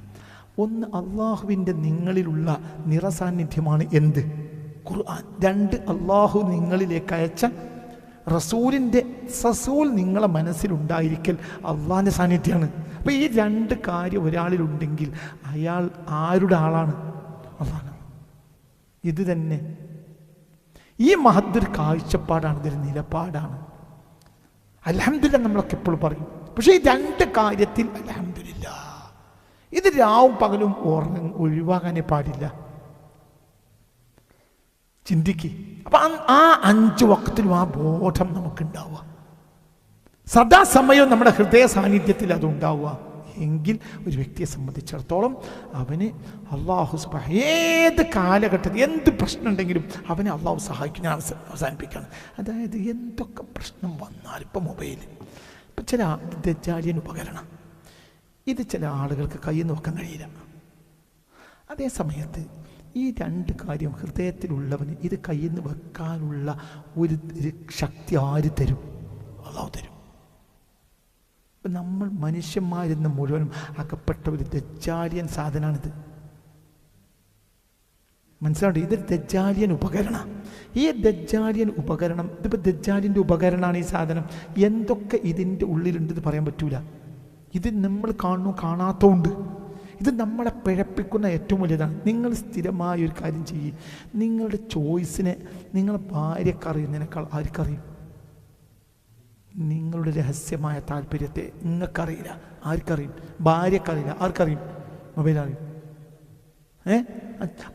ഒന്ന് അള്ളാഹുവിൻ്റെ നിങ്ങളിലുള്ള നിറസാന്നിധ്യമാണ് എന്ത്? ഖുർആൻ. 2 അള്ളാഹു നിങ്ങളിലേക്ക് അയച്ച റസൂൽ നിങ്ങളെ മനസ്സിലുണ്ടായിരിക്കൽ അള്ളാഹിൻ്റെ സാന്നിധ്യമാണ്. അപ്പോൾ ഈ 2 കാര്യം ഒരാളിലുണ്ടെങ്കിൽ അയാൾ ആരുടെ ആളാണ്? അള്ളാഹ്. ഇത് തന്നെ ഈ മഹത്തൊരു കാഴ്ചപ്പാടാണ്, ഇതൊരു നിലപാടാണ്. അൽഹംദുലില്ലാ നമ്മളൊക്കെ എപ്പോഴും പറയും. പക്ഷേ ഈ 2 കാര്യത്തിൽ അൽഹംദുലില്ലാ, ഇത് രാവും പകലും ഒഴിവാകാനേ പാടില്ല. ചിന്തിക്ക്. അപ്പം ആ 5 വക്തിലും ആ ബോധം നമുക്കുണ്ടാവുക. സദാസമയവും നമ്മുടെ ഹൃദയ സാന്നിധ്യത്തിൽ അതുണ്ടാവുക. എങ്കിൽ ഒരു വ്യക്തിയെ സംബന്ധിച്ചിടത്തോളം അവന് അള്ളാഹു സുബ്ഹാനഹു ഏത് കാലഘട്ടത്തിൽ എന്ത് പ്രശ്നം ഉണ്ടെങ്കിലും അവനെ അള്ളാഹു സഹായിക്കുന്ന അവസാനിപ്പിക്കുകയാണ്. അതായത് എന്തൊക്കെ പ്രശ്നം വന്നാലും ഇപ്പം മൊബൈൽ, ഇപ്പം ചില ദജ്ജാലിയൻ ഉപകരണം, ഇത് ചില ആളുകൾക്ക് കയ്യിൽ നോക്കാൻ കഴിയില്ല. അതേ സമയത്ത് ഈ 2 കാര്യം ഹൃദയത്തിലുള്ളവന് ഇത് കയ്യിൽ നിന്ന് വെക്കാനുള്ള ഒരു ശക്തി ആര് തരും? അള്ളാഹു തരും. ഇപ്പം നമ്മൾ മനുഷ്യന്മാരെന്ന് മുഴുവനും അകപ്പെട്ട ഒരു ദജ്ജാലിയൻ സാധനമാണിത്. മനസ്സിലാവുണ്ട്? ഇതൊരു ദജ്ജാലിയൻ ഉപകരണം. ഈ ദജ്ജാലിയൻ ഉപകരണം, ഇതിപ്പോൾ ദജ്ജാലിൻ്റെ ഉപകരണമാണ് ഈ സാധനം. എന്തൊക്കെ ഇതിൻ്റെ ഉള്ളിലുണ്ടെന്ന് പറയാൻ പറ്റൂല. ഇത് നമ്മൾ കാണാത്തതുകൊണ്ട് ഇത് നമ്മളെ പിഴപ്പിക്കുന്ന ഏറ്റവും വലിയതാണ്. നിങ്ങൾ സ്ഥിരമായ ഒരു കാര്യം ചെയ്യും. നിങ്ങളുടെ ചോയ്സിനെ നിങ്ങളുടെ ഭാര്യക്കറിയുന്നതിനേക്കാൾ ആർക്കറിയും? നിങ്ങളുടെ രഹസ്യമായ താല്പര്യത്തെ നിങ്ങൾക്കറിയില്ല. ആർക്കറിയും? ഭാര്യക്കറിയില്ല. ആർക്കറിയും? മൊബൈൽ അറിയും.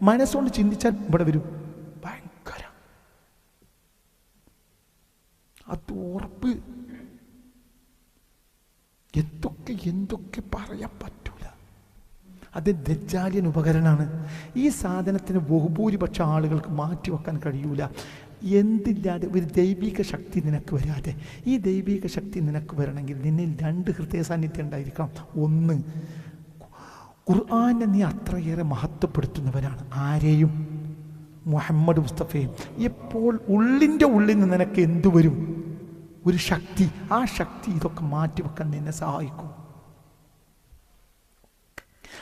മനസ്സുകൊണ്ട് ചിന്തിച്ചാൽ ഇവിടെ വരും. ഭയങ്കര അത് ഉറപ്പ്. എന്തൊക്കെ പറയാൻ പറ്റൂല. അത് ദജ്ജാലിയൻ ഉപകരണമാണ്. ഈ സാധനത്തിന് ബഹുഭൂരിപക്ഷം ആളുകൾക്ക് മാറ്റിവെക്കാൻ കഴിയൂല. എന്തില്ലാതെ ഒരു ദൈവിക ശക്തി നിനക്ക് വരാതെ. ഈ ദൈവിക ശക്തി നിനക്ക് വരണമെങ്കിൽ നിന്നിൽ 2 ഹൃദയ സാന്നിധ്യം ഉണ്ടായിരിക്കണം. ഒന്ന് ഖുർആനെ നീ അത്രയേറെ മഹത്വപ്പെടുത്തുന്നവരാണ്. ആരെയും? മുഹമ്മദ് മുസ്തഫയും. എപ്പോൾ ഉള്ളിൻ്റെ ഉള്ളിൽ നിന്ന് നിനക്ക് എന്തു വരും? ഒരു ശക്തി. ആ ശക്തി ഇതൊക്കെ മാറ്റിവെക്കാൻ നിന്നെ സഹായിക്കും.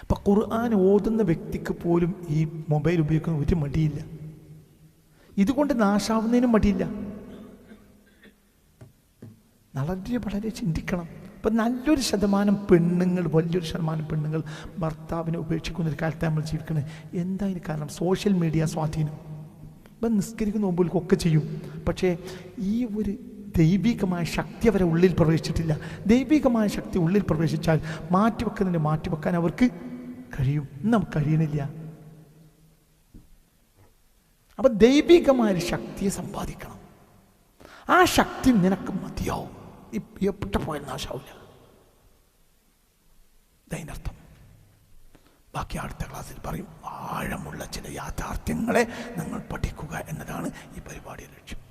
അപ്പം ഖുർആൻ ഓതുന്ന വ്യക്തിക്ക് പോലും ഈ മൊബൈൽ ഉപയോഗിക്കുന്ന ഒരു മടിയില്ല. ഇതുകൊണ്ട് നാശാവുന്നതിനും മടിയില്ല. വളരെ ചിന്തിക്കണം. ഇപ്പം നല്ലൊരു ശതമാനം പെണ്ണുങ്ങൾ, വലിയൊരു ശതമാനം പെണ്ണുങ്ങൾ ഭർത്താവിനെ ഉപേക്ഷിക്കുന്ന ഒരു കാലത്ത് നമ്മൾ ജീവിക്കുന്നത്. എന്താ ഇതിന് കാരണം? സോഷ്യൽ മീഡിയ സ്വാധീനം. ഇപ്പം നിസ്കരിക്കുന്ന മുമ്പിലൊക്കെ ചെയ്യും, പക്ഷേ ഈ ഒരു ദൈവികമായ ശക്തി അവരെ ഉള്ളിൽ പ്രവേശിച്ചിട്ടില്ല. ദൈവികമായ ശക്തി ഉള്ളിൽ പ്രവേശിച്ചാൽ മാറ്റിവെക്കാൻ അവർക്ക് കഴിയും. നമുക്ക് കഴിയണില്ല. അപ്പം ദൈവികമായ ശക്തിയെ സമ്പാദിക്കണം. ആ ശക്തി നിനക്ക് മതിയാവും. എവിടെ പോയാൽ നാശാവില്ല. ഇതതിനർത്ഥം. ബാക്കി അടുത്ത ക്ലാസ്സിൽ പറയും. ആഴമുള്ള ചില യാഥാർത്ഥ്യങ്ങളെ നമ്മൾ പഠിക്കുക എന്നതാണ് ഈ പരിപാടിയുടെ ലക്ഷ്യം.